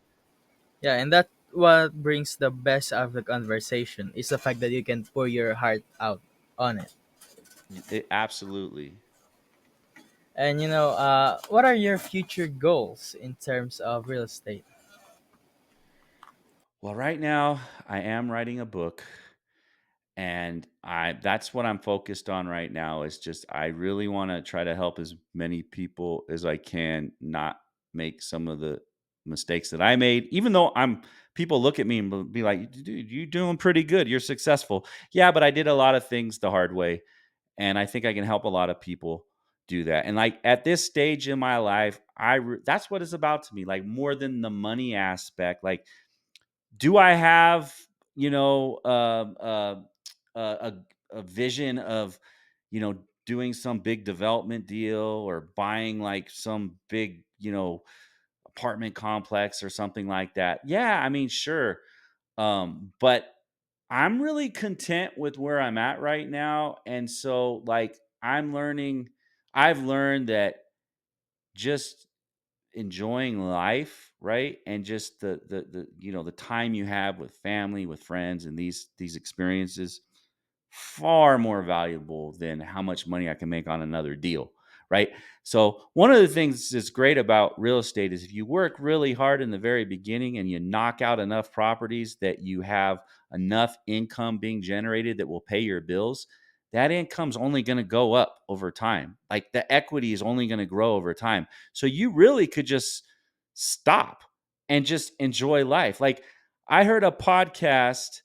yeah, and that what brings the best out of the conversation is the fact that you can pour your heart out on it. Absolutely. And what are your future goals in terms of real estate? Well, right now I am writing a book, and I that's what I'm focused on right now. Is just, I really want to try to help as many people as I can not make some of the mistakes that I made, even though people look at me and be like, dude, you're doing pretty good. You're successful. Yeah, but I did a lot of things the hard way. And I think I can help a lot of people do that. And like at this stage in my life, that's what it's about to me. Like more than the money aspect. Like, do I have, you know, a vision of, doing some big development deal or buying like some big, apartment complex or something like that? Yeah, I mean, sure. But I'm really content with where I'm at right now. And so like I've learned that just enjoying life, right? And just the time you have with family, with friends and these experiences far more valuable than how much money I can make on another deal, right? So, one of the things that's great about real estate is if you work really hard in the very beginning and you knock out enough properties that you have enough income being generated that will pay your bills, that income's only going to go up over time. Like the equity is only going to grow over time. So, you really could just stop and just enjoy life. Like, I heard a podcast.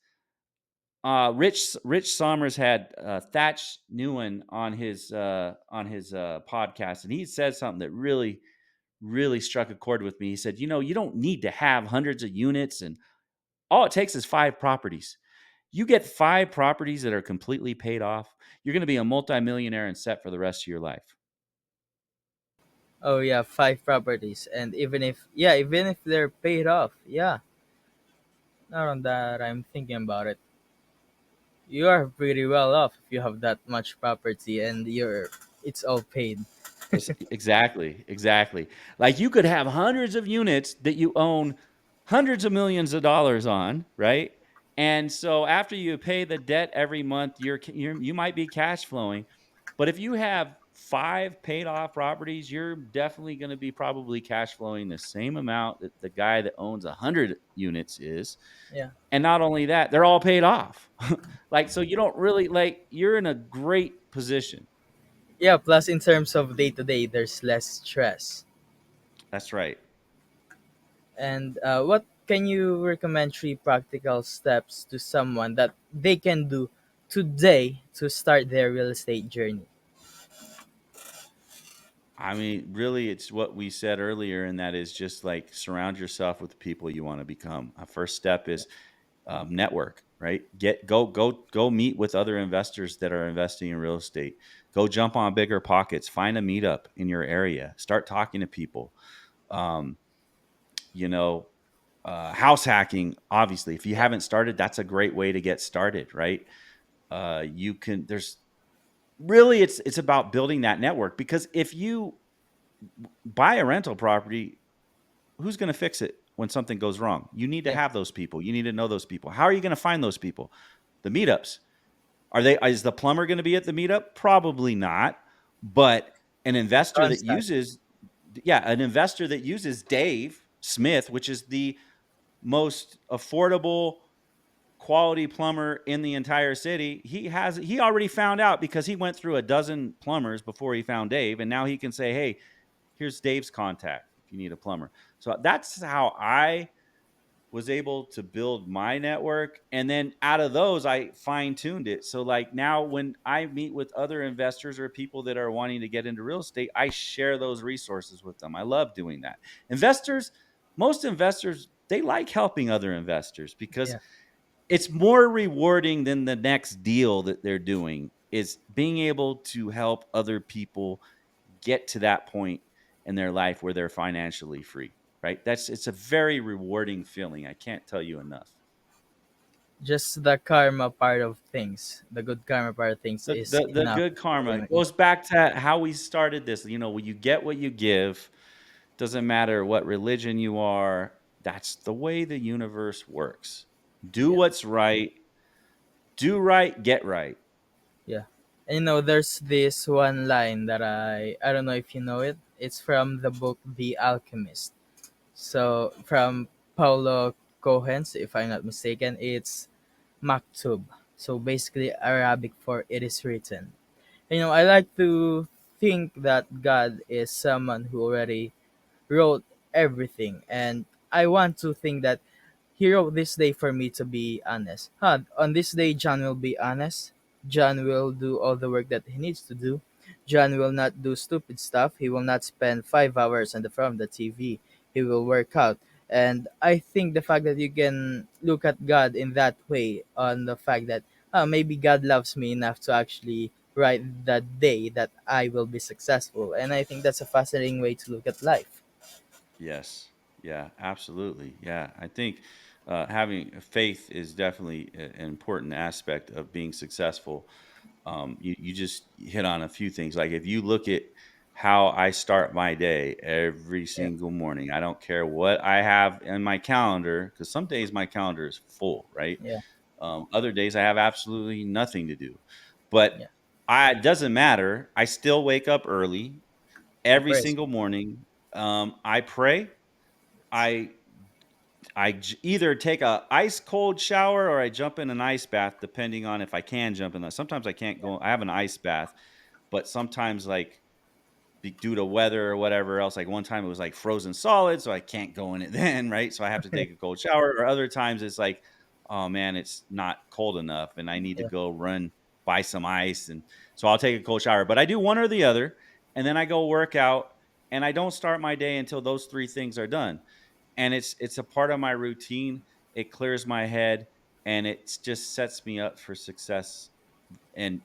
Rich Somers had Thatch Newen on his podcast, and he said something that really struck a chord with me. He said, you don't need to have hundreds of units, and all it takes is 5 properties. You get 5 properties that are completely paid off, you're going to be a multimillionaire and set for the rest of your life. Oh yeah, 5 properties, and even if they're paid off, yeah. Now that I'm thinking about it, you are pretty well off if you have that much property and it's all paid. Exactly, exactly. Like you could have hundreds of units that you own hundreds of millions of dollars on, right? And so after you pay the debt every month, you might be cash flowing. But if you have 5 paid off properties, you're definitely going to be probably cash flowing the same amount that the guy that owns 100 units is. Yeah. And not only that, they're all paid off. Like so you don't really like you're in a great position. Yeah, plus in terms of day to day, there's less stress. That's right. And what can you recommend 3 practical steps to someone that they can do today to start their real estate journey? I mean, really, it's what we said earlier, and that is just like surround yourself with the people you want to become. A first step is network, right? Go meet with other investors that are investing in real estate. Go jump on bigger pockets. Find a meetup in your area. Start talking to people. Um, you know, House hacking. Obviously, if you Yeah. haven't started, that's a great way to get started, right? You can. There's really it's about building that network because if you buy a rental property, who's going to fix it when something goes wrong? You need to Yeah. have those people. You need to know those people. How are you going to find those people? The meetups. Is the plumber going to be at the meetup? Probably not. But an investor that Contact. uses an investor that uses Dave Smith, which is the most affordable quality plumber in the entire city, he already found out because he went through a dozen plumbers before he found Dave, and now he can say, "Hey, here's Dave's contact if you need a plumber." So that's how I was able to build my network. And then out of those, I fine tuned it. So, like now, when I meet with other investors or people that are wanting to get into real estate, I share those resources with them. I love doing that. Most investors, they like helping other investors because Yeah. it's more rewarding than the next deal that they're doing is being able to help other people get to that point in their life where they're financially free, right? It's a very rewarding feeling. I can't tell you enough. Just the karma part of things, the good karma part of things is The enough. good karma Yeah. goes back to how we started this. When you get what you give, doesn't matter what religion you are. That's the way the universe works. Do Yeah. what's right, do right, get right. Yeah. And there's this one line that I don't know if you know it. It's from the book The Alchemist. So from Paulo Cohen's, if I'm not mistaken, it's Maktub. So basically Arabic for it is written. I like to think that God is someone who already wrote everything. And I want to think that hero this day for me to be honest. On this day, John will be honest. John will do all the work that he needs to do. John will not do stupid stuff. He will not spend 5 hours on the front of the TV. He will work out. And I think the fact that you can look at God in that way, on the fact that maybe God loves me enough to actually write that day that I will be successful. And I think that's a fascinating way to look at life. Yes. Yeah, absolutely. Yeah. I think having faith is definitely an important aspect of being successful. You just hit on a few things. Like if you look at how I start my day every Yeah, single morning, I don't care what I have in my calendar, because some days my calendar is full, right? yeah, Other days I have absolutely nothing to do. But yeah. it doesn't matter. I still wake up early Of every course. single morning. I pray. I either take a ice cold shower or I jump in an ice bath, depending on if I can jump in that. Sometimes I can't Yeah, go. I have an ice bath, but sometimes like due to weather or whatever else, like one time it was like frozen solid, so I can't go in it then, right? So I have to take a cold shower. Or other times it's like, oh man, it's not cold enough, and I need to yeah. go run buy some ice, and so I'll take a cold shower. But I do one or the other, and then I go work out, and I don't start my day until those three things are done, and it's a part of my routine. It clears my head, and it just sets me up for success, and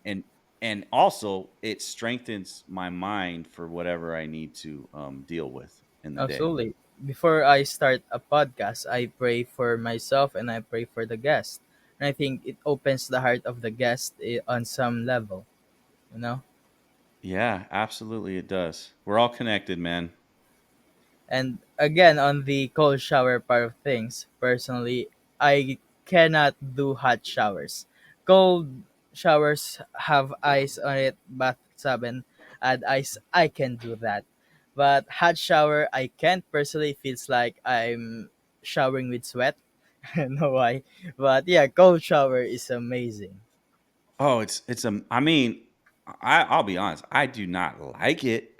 also it strengthens my mind for whatever I need to deal with in the day. Absolutely. Before I start a podcast, I pray for myself and I pray for the guest. And I think it opens the heart of the guest on some level, you know? Yeah, absolutely, it does. We're all connected, man. And again, on the cold shower part of things, personally, I cannot do hot showers. Cold showers have ice on it, bathtub, and add ice. I can do that. But hot shower, I can't personally. Feels like I'm showering with sweat. I don't know why. But yeah, cold shower is amazing. Oh, I mean, I'll be honest, I do not like it.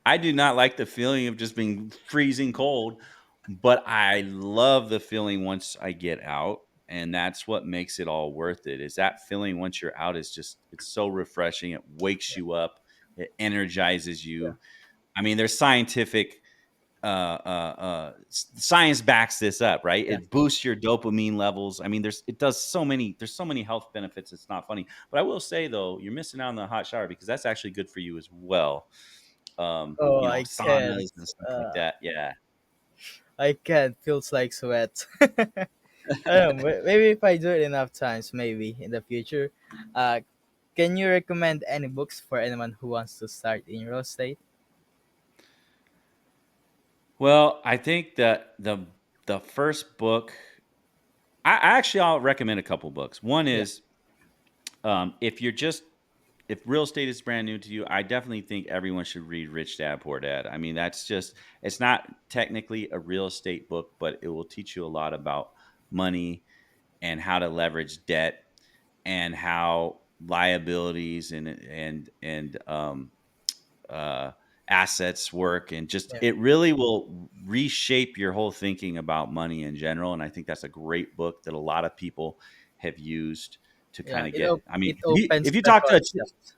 I do not like the feeling of just being freezing cold, but I love the feeling once I get out, and that's what makes it all worth it. Is that feeling once you're out is just it's so refreshing. It wakes you up, it energizes Yeah, you. I mean, there's scientific science backs this up, right? yeah. It boosts your dopamine levels. I mean, there's so many health benefits. It's not funny, but I will say though, you're missing out on the hot shower because that's actually good for you as well. Oh, I can't. Saunas and stuff like Uh, that. Yeah. I can't. Feels like sweat. I don't know. Maybe if I do it enough times, maybe in the future. Uh, can you recommend any books for anyone who wants to start in real estate? Well, I think that the first book, I'll recommend a couple books. One Yeah, is if you're just if real estate is brand new to you, I definitely think everyone should read Rich Dad Poor Dad. I mean, that's just it's not technically a real estate book, but it will teach you a lot about money and how to leverage debt and how liabilities and assets work, and just yeah, it really will reshape your whole thinking about money in general. And I think that's a great book that a lot of people have used to yeah. kind of get. I mean, It opens if you the talk to concept.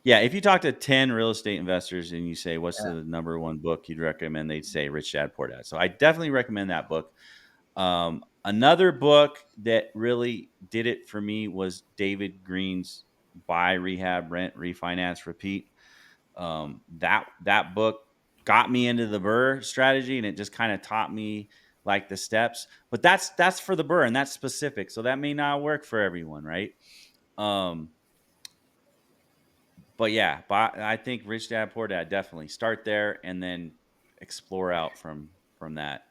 yeah, if you talk to 10 real estate investors and you say, "What's Yeah. the number one book you'd recommend?" They'd say Rich Dad Poor Dad. So I definitely recommend that book. Another book that really did it for me was David Green's Buy, Rehab, Rent, Refinance, Repeat. That book got me into the Burr strategy, and it just kind of taught me like the steps. But that's for the Burr, and that's specific, so that may not work for everyone, right? Um, but yeah, but I think Rich Dad Poor Dad definitely start there and then explore out from that.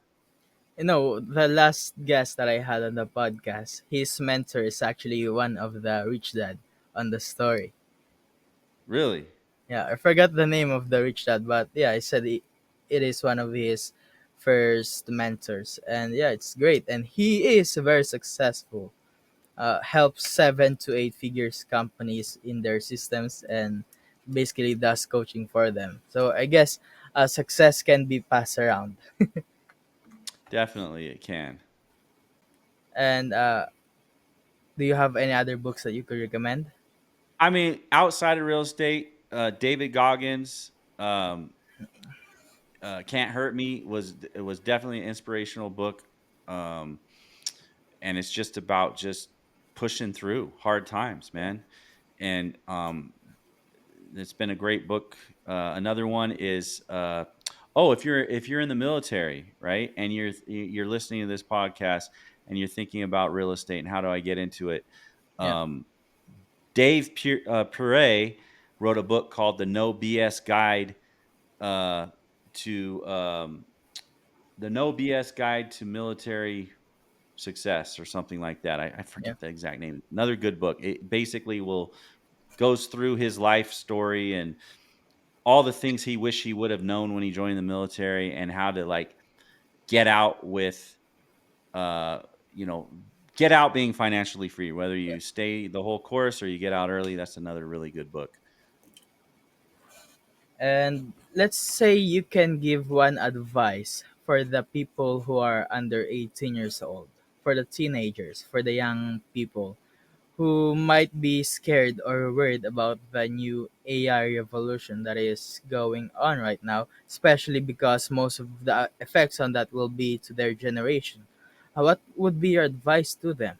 You know, the last guest that I had on the podcast, his mentor is actually one of the rich dad on the story. Really? Yeah, I forgot the name of the rich dad, but yeah, I said it is one of his first mentors, and yeah, it's great, and he is very successful. Helps 7 to 8 figures companies in their systems and basically does coaching for them. So I guess success can be passed around. Definitely, it can. And do you have any other books that you could recommend? I mean, outside of real estate, David Goggins, "Can't Hurt Me" was definitely an inspirational book, um, and it's just about just pushing through hard times, Yeah, man. And it's been a great book. Another one is oh, if you're in the military, right, and you're listening to this podcast and you're thinking about real estate and how do I get into it, yeah, um, Pere wrote a book called the No BS Guide uh, to the No BS Guide to Military Success or something like that. I yeah. forget the exact name. Another good book. It basically will goes through his life story and all the things he wish he would have known when he joined the military and how to like get out with uh you know get out being financially free, whether you stay the whole course or you get out early. That's another really good book. And let's say you can give one advice for the people who are under 18 years old, for the teenagers, for the young people who might be scared or worried about the new AI revolution that is going on right now, especially because most of the effects on that will be to their generation. What would be your advice to them?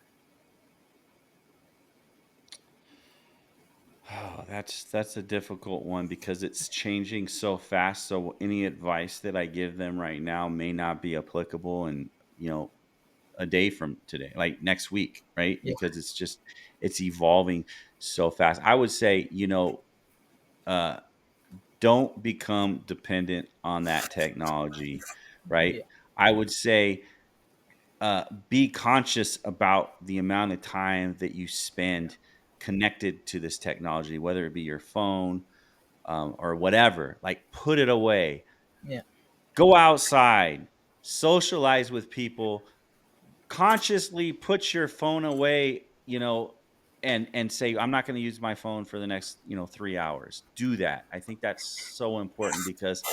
Oh, that's a difficult one because it's changing so fast. So any advice that I give them right now may not be applicable in, a day from today, like next week, right? Yeah, Because it's evolving so fast. I would say, uh don't become dependent on that technology, right? yeah, I would say be conscious about the amount of time that you spend connected to this technology, whether it be your phone or whatever. Like, put it away. yeah, Go outside, socialize with people, consciously put your phone away, and say, I'm not going to use my phone for the next, 3 hours. Do that. I think that's so important because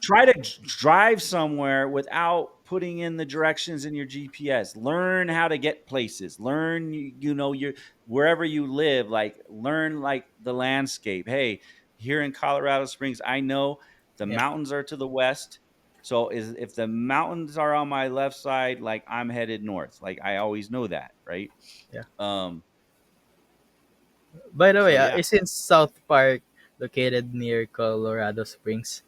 try to drive somewhere without putting in the directions in your GPS. Learn how to get places. Learn, your wherever you live. Like, learn like the landscape. Hey, here in Colorado Springs, I know the yeah, mountains are to the west. So if the mountains are on my left side, like I'm headed north. Like I always know that, right? yeah. Um, By the way, so yeah, isn't South Park located near Colorado Springs?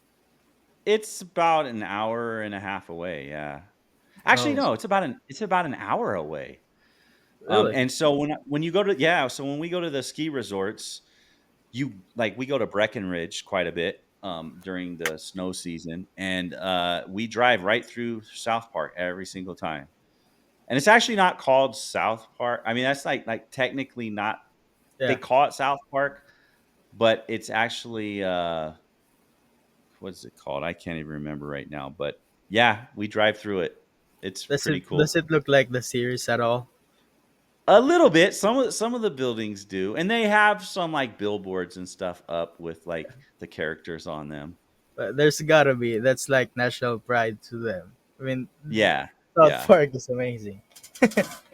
it's about an hour and a half away. Yeah, actually, Oh, no, it's about an hour away. really? And so when you go to yeah, so when we go to the ski resorts, we go to Breckenridge quite a bit during the snow season, and we drive right through South Park every single time. And it's actually not called South Park. I mean, that's like technically not. They Yeah, call it South Park, but it's actually what is it called? I can't even remember right now. But yeah, we drive through it. It's pretty does cool. it look like the series at all? A little bit. Some of the buildings do, and they have some like billboards and stuff up with like the characters on them. But there's gotta be. That's like national pride to them. I mean, Yeah, South yeah, Park is amazing.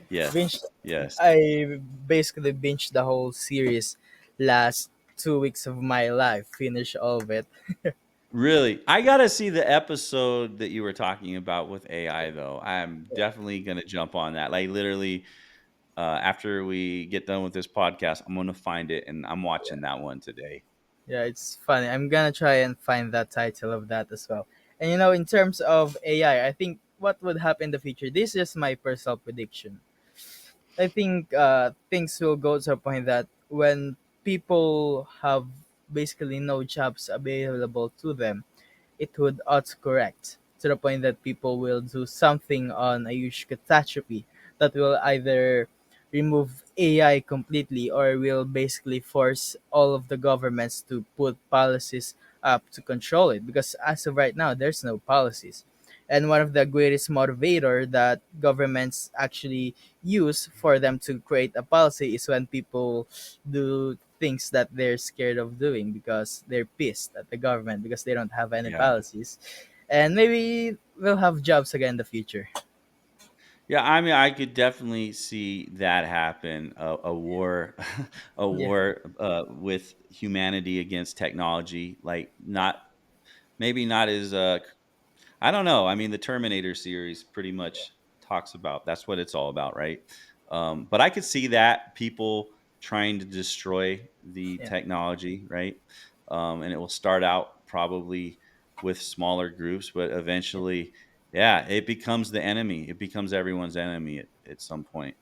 yes, Binge, yes. I basically binged the whole series last 2 weeks of my life. Finished all of it. Really, I gotta see the episode that you were talking about with AI though. I'm definitely gonna jump on that. Like literally, after we get done with this podcast, I'm gonna find it and I'm watching that one today. Yeah, it's funny. I'm gonna try and find that title of that as well. And in terms of AI, I think what would happen in the future. This is my personal prediction. I think things will go to a point that when people have basically no jobs available to them, it would autocorrect to the point that people will do something on a huge catastrophe that will either remove AI completely or will basically force all of the governments to put policies up to control it because as of right now there's no policies. And one of the greatest motivator that governments actually use for them to create a policy is when people do things that they're scared of doing because they're pissed at the government because they don't have any Yeah. policies. And maybe we'll have jobs again in the future. Yeah, I mean, I could definitely see that happen. A war, a Yeah, war with humanity against technology. Like, not maybe not as I don't know. I mean, the Terminator series pretty much talks about that's what it's all about, right? But I could see that people trying to destroy the yeah, technology, right? And it will start out probably with smaller groups, but yeah. eventually, yeah, it becomes the enemy. It becomes everyone's enemy at some point.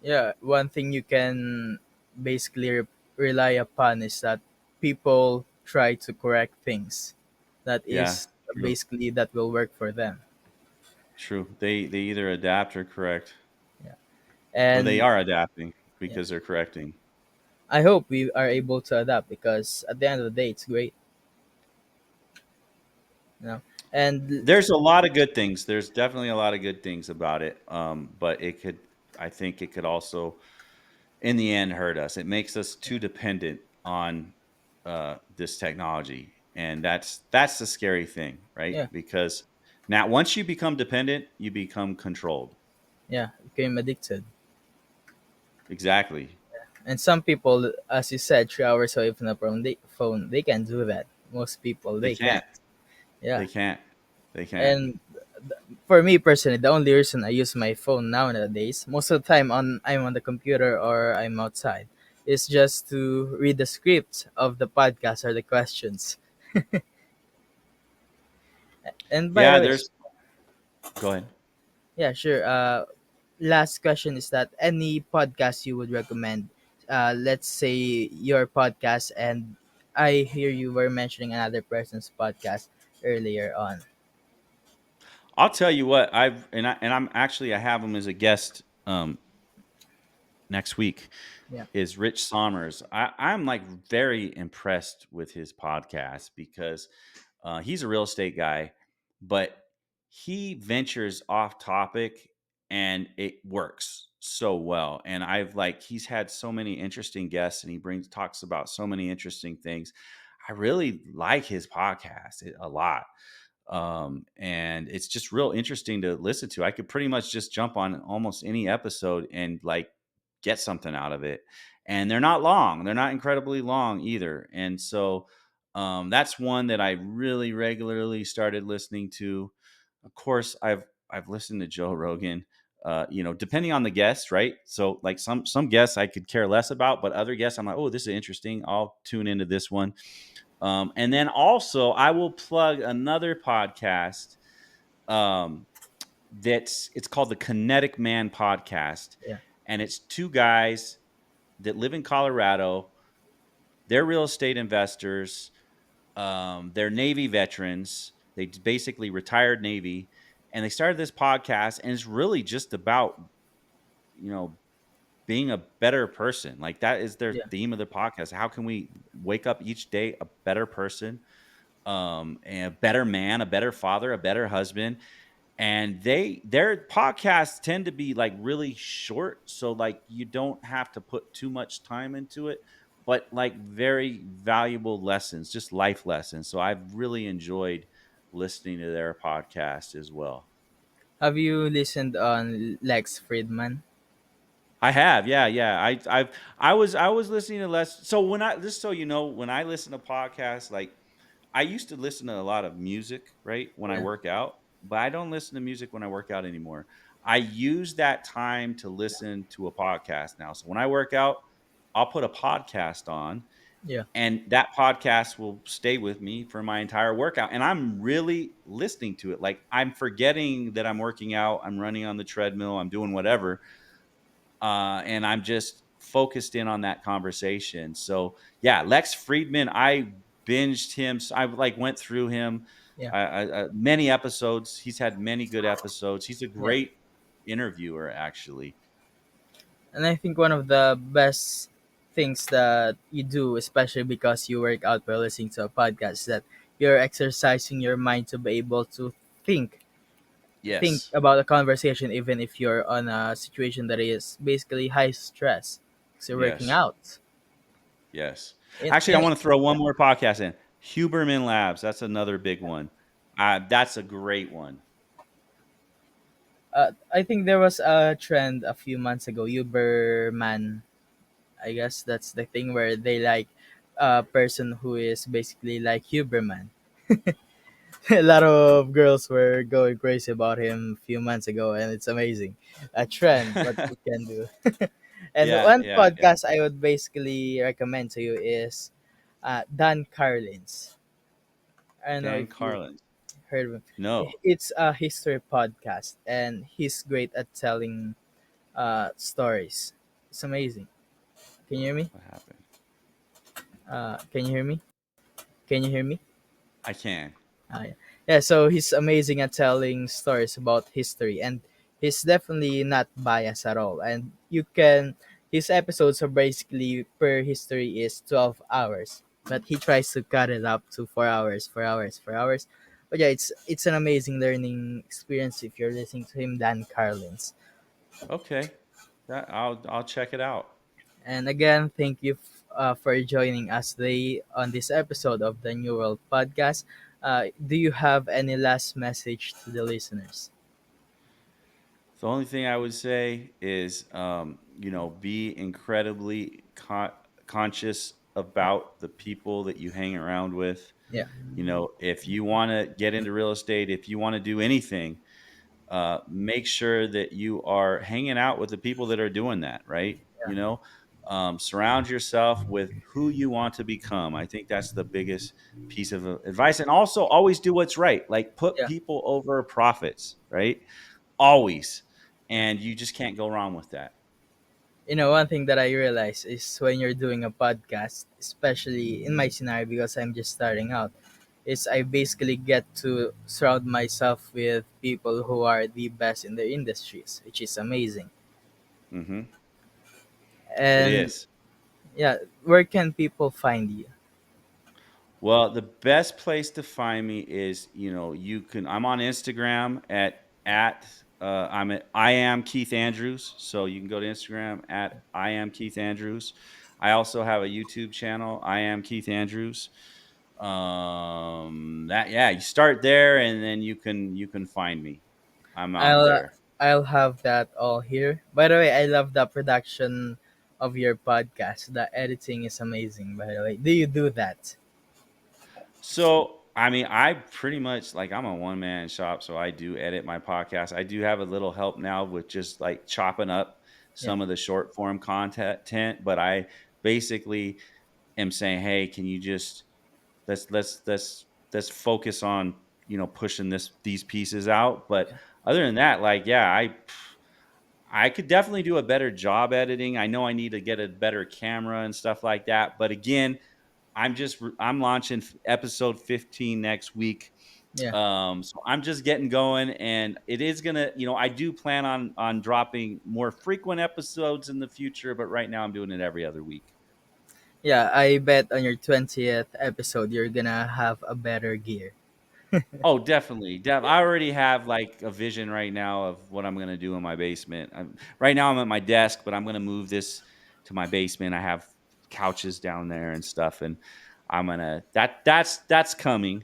Yeah, one thing you can basically rely upon is that people try to correct things. That Yeah, is true, basically that will work for them. true. They either adapt or correct, Yeah, or they and are adapting yeah, because they're correcting. I hope we are able to adapt because at the end of the day, it's great. You know, and There's a lot of good things. There's definitely a lot of good things about it. But it could, I think it could also, in the end, hurt us. It makes us too dependent on this technology. And that's the scary thing, right? yeah, Because now once you become dependent, you become controlled. yeah, became addicted. Exactly. And some people, as you said, 3 hours away from the phone, they can do that. Most people, They they can't. can't. Yeah, They can't. They can't. and for me personally, the only reason I use my phone nowadays, most of the time I'm on the computer or I'm outside, is just to read the script of the podcast or the questions. And by Yeah, the way, there's go ahead. yeah, sure. Last question is that any podcast you would recommend? Let's say your podcast, and I hear you were mentioning another person's podcast earlier on. I'll tell you what, I'm actually I have him as a guest next week. Yeah, Is Rich Sommers. I'm like very impressed with his podcast because he's a real estate guy, but he ventures off topic and it works so well. And I've like he's had so many interesting guests and he brings talks about so many interesting things. I really like his podcast a lot. And it's just real interesting to listen to. I could pretty much just jump on almost any episode and like get something out of it. And they're not long; they're not incredibly long either. And so that's one that I really regularly started listening to. Of course, I've listened to Joe Rogan. Depending on the guest, right? So, like some guests I could care less about, but other guests I'm like, oh, this is interesting. I'll tune into this one. And then also, I will plug another podcast um, that's it's called the Kinetic Man Podcast, yeah, and it's two guys that live in Colorado. They're real estate investors. They're Navy veterans. They basically retired Navy, and they started this podcast, and it's really just about you know being a better person. Like that is their yeah. theme of the podcast. How can we wake up each day a better person? And a better man, a better father, a better husband. And their podcasts tend to be like really short, so like you don't have to put too much time into it, but like very valuable lessons, just life lessons. So I've really enjoyed listening to their podcast as well. Have you listened on Lex Friedman? I have, yeah, yeah. I was listening to less. So when I just so you know, when I listen to podcasts, like I used to listen to a lot of music, right, when I Yeah, work out, but I don't listen to music when I work out anymore. I use that time to listen to a podcast now. So when I work out, I'll put a podcast on yeah, and that podcast will stay with me for my entire workout. And I'm really listening to it. Like I'm forgetting that I'm working out, I'm running on the treadmill, I'm doing whatever, and I'm just focused in on that conversation. So yeah, Lex Friedman, I binged him. I like went through him, yeah, many episodes. He's had many good episodes. He's a yeah. great interviewer, actually. And I think one of the best things that you do, especially because you work out while listening to a podcast, is that you're exercising your mind to be able to think. think Yes. about a conversation even if you're on a situation that is basically high stress because you're working Yes. out. Yes. Actually, In I want to throw one more podcast in. Huberman Labs. That's another big one. That's a great one. I think there was a trend a few months ago, Uberman. I guess that's the thing where they like a person who is basically like Huberman. A lot of girls were going crazy about him a few months ago, and it's amazing. A trend, what it can do. And Yeah, one yeah, yeah. podcast I would basically recommend to you is Dan Carlin's. I don't know Dan if you Carlin. heard of him. No. It's a history podcast, and he's great at telling stories. It's amazing. Can you hear me? What happened? Can you hear me? Can you hear me? I can. Yeah. Yeah, so he's amazing at telling stories about history, and he's definitely not biased at all. And you can, his episodes are basically per history is 12 hours, but he tries to cut it up to 4 hours, 4 hours, 4 hours. But yeah, it's an amazing learning experience if you're listening to him, Dan Carlins. Okay. I'll check it out. And again, thank you for joining us today on this episode of the New World Podcast. Do you have any last message to the listeners? The only thing I would say is, be incredibly conscious about the people that you hang around with. Yeah, If you want to get into real estate, if you want to do anything, make sure that you are hanging out with the people that are doing that, right? yeah, Surround yourself with who you want to become. I think that's the biggest piece of advice. And also, always do what's right. Like, put yeah. people over profits, right? Always. And you just can't go wrong with that. One thing that I realize is when you're doing a podcast, especially in my scenario because I'm just starting out, is I basically get to surround myself with people who are the best in their industries, which is amazing. Hmm. It And is. yeah, where can people find you? Well, the best place to find me is, I'm on Instagram I am Keith Andrews. So you can go to Instagram at I am Keith Andrews. I also have a YouTube channel, I am Keith Andrews. You start there and then you can find me. I'm out I'll there. I'll have that all here. By the way, I love the production of your podcast. The editing is amazing, by the way. Do you do that? So, I mean, I pretty much like I'm a one man shop, so I do edit my podcast. I do have a little help now with just like chopping up Yeah. some of the short form content, but I basically am saying, "Hey, can you just let's focus on, pushing these pieces out." But other than that, like yeah, I could definitely do a better job editing. I know I need to get a better camera and stuff like that, but again, I'm launching episode 15 next week. Yeah. So I'm just getting going, and it is gonna, I do plan on dropping more frequent episodes in the future, but right now I'm doing it every other week. Yeah, I bet on your 20th episode you're gonna have a better gear. Oh, definitely. I already have like a vision right now of what I'm gonna do in my basement. Right now I'm at my desk, but I'm gonna move this to my basement. I have couches down there and stuff, and I'm gonna that's coming.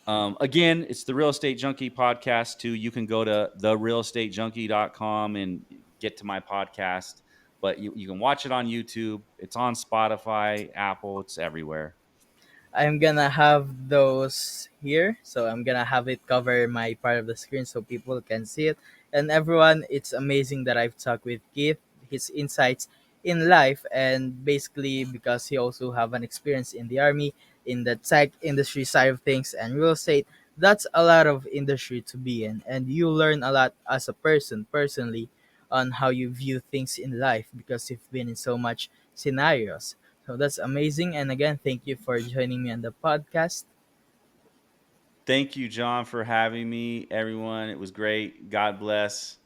Again, it's the Real Estate Junkie podcast too. You can go to therealestatejunkie.com and get to my podcast, but you can watch it on YouTube. It's on Spotify, Apple, it's everywhere. I'm gonna have those here, so I'm gonna have it cover my part of the screen so people can see it. And everyone, it's amazing that I've talked with Keith, his insights in life, and basically because he also have an experience in the army, in the tech industry side of things, and real estate. That's a lot of industry to be in, and you learn a lot as a person, personally, on how you view things in life because you've been in so much scenarios. So that's amazing. And again, thank you for joining me on the podcast. Thank you, John, for having me. Everyone, it was great. God bless.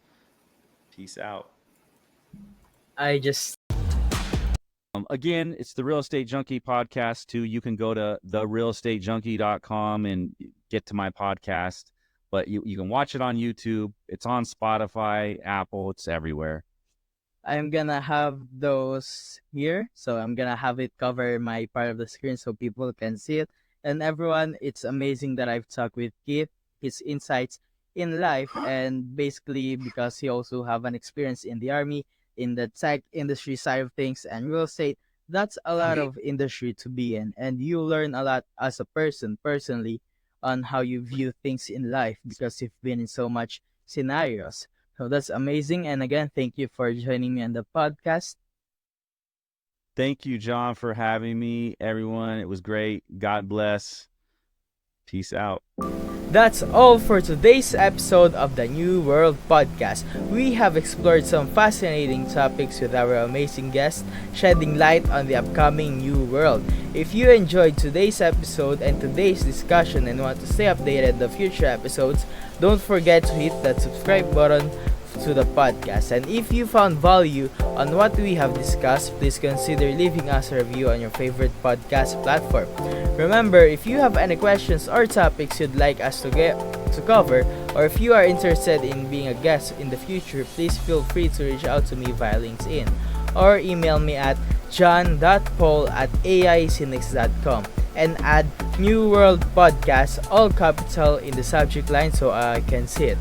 Peace out. I just Again, it's the Real Estate Junkie podcast too. You can go to therealestatejunkie.com and get to my podcast. but you can watch it on YouTube. It's on Spotify, Apple, it's everywhere. I'm gonna have those here, so I'm gonna have it cover my part of the screen so people can see it. And everyone, it's amazing that I've talked with Keith, his insights in life, and basically because he also have an experience in the army, in the tech industry side of things, and real estate. That's a lot of industry to be in, and you learn a lot as a person personally on how you view things in life because you've been in so much scenarios. So that's amazing. And again, thank you for joining me on the podcast. Thank you, John, for having me. Everyone, it was great. God bless. Peace out. That's all for today's episode of the New World Podcast. We have explored some fascinating topics with our amazing guests, shedding light on the upcoming New World. If you enjoyed today's episode and today's discussion and want to stay updated the future episodes, don't forget to hit that subscribe button to the podcast. And if you found value on what we have discussed, please consider leaving us a review on your favorite podcast platform. Remember, if you have any questions or topics you'd like us to cover, or if you are interested in being a guest in the future, please feel free to reach out to me via LinkedIn or email me at john.paul@aicinix.com and add New World Podcast, all capital, in the subject line so I can see it.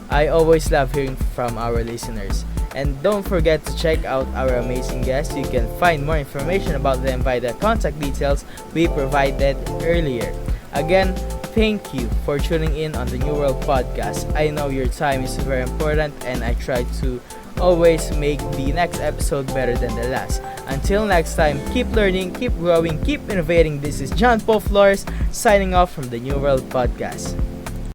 I always love hearing from our listeners. And don't forget to check out our amazing guests. You can find more information about them by the contact details we provided earlier. Again, thank you for tuning in on the New World Podcast. I know your time is very important and I try to always make the next episode better than the last. Until next time, keep learning, keep growing, keep innovating. This is John Paul Flores signing off from the New World Podcast.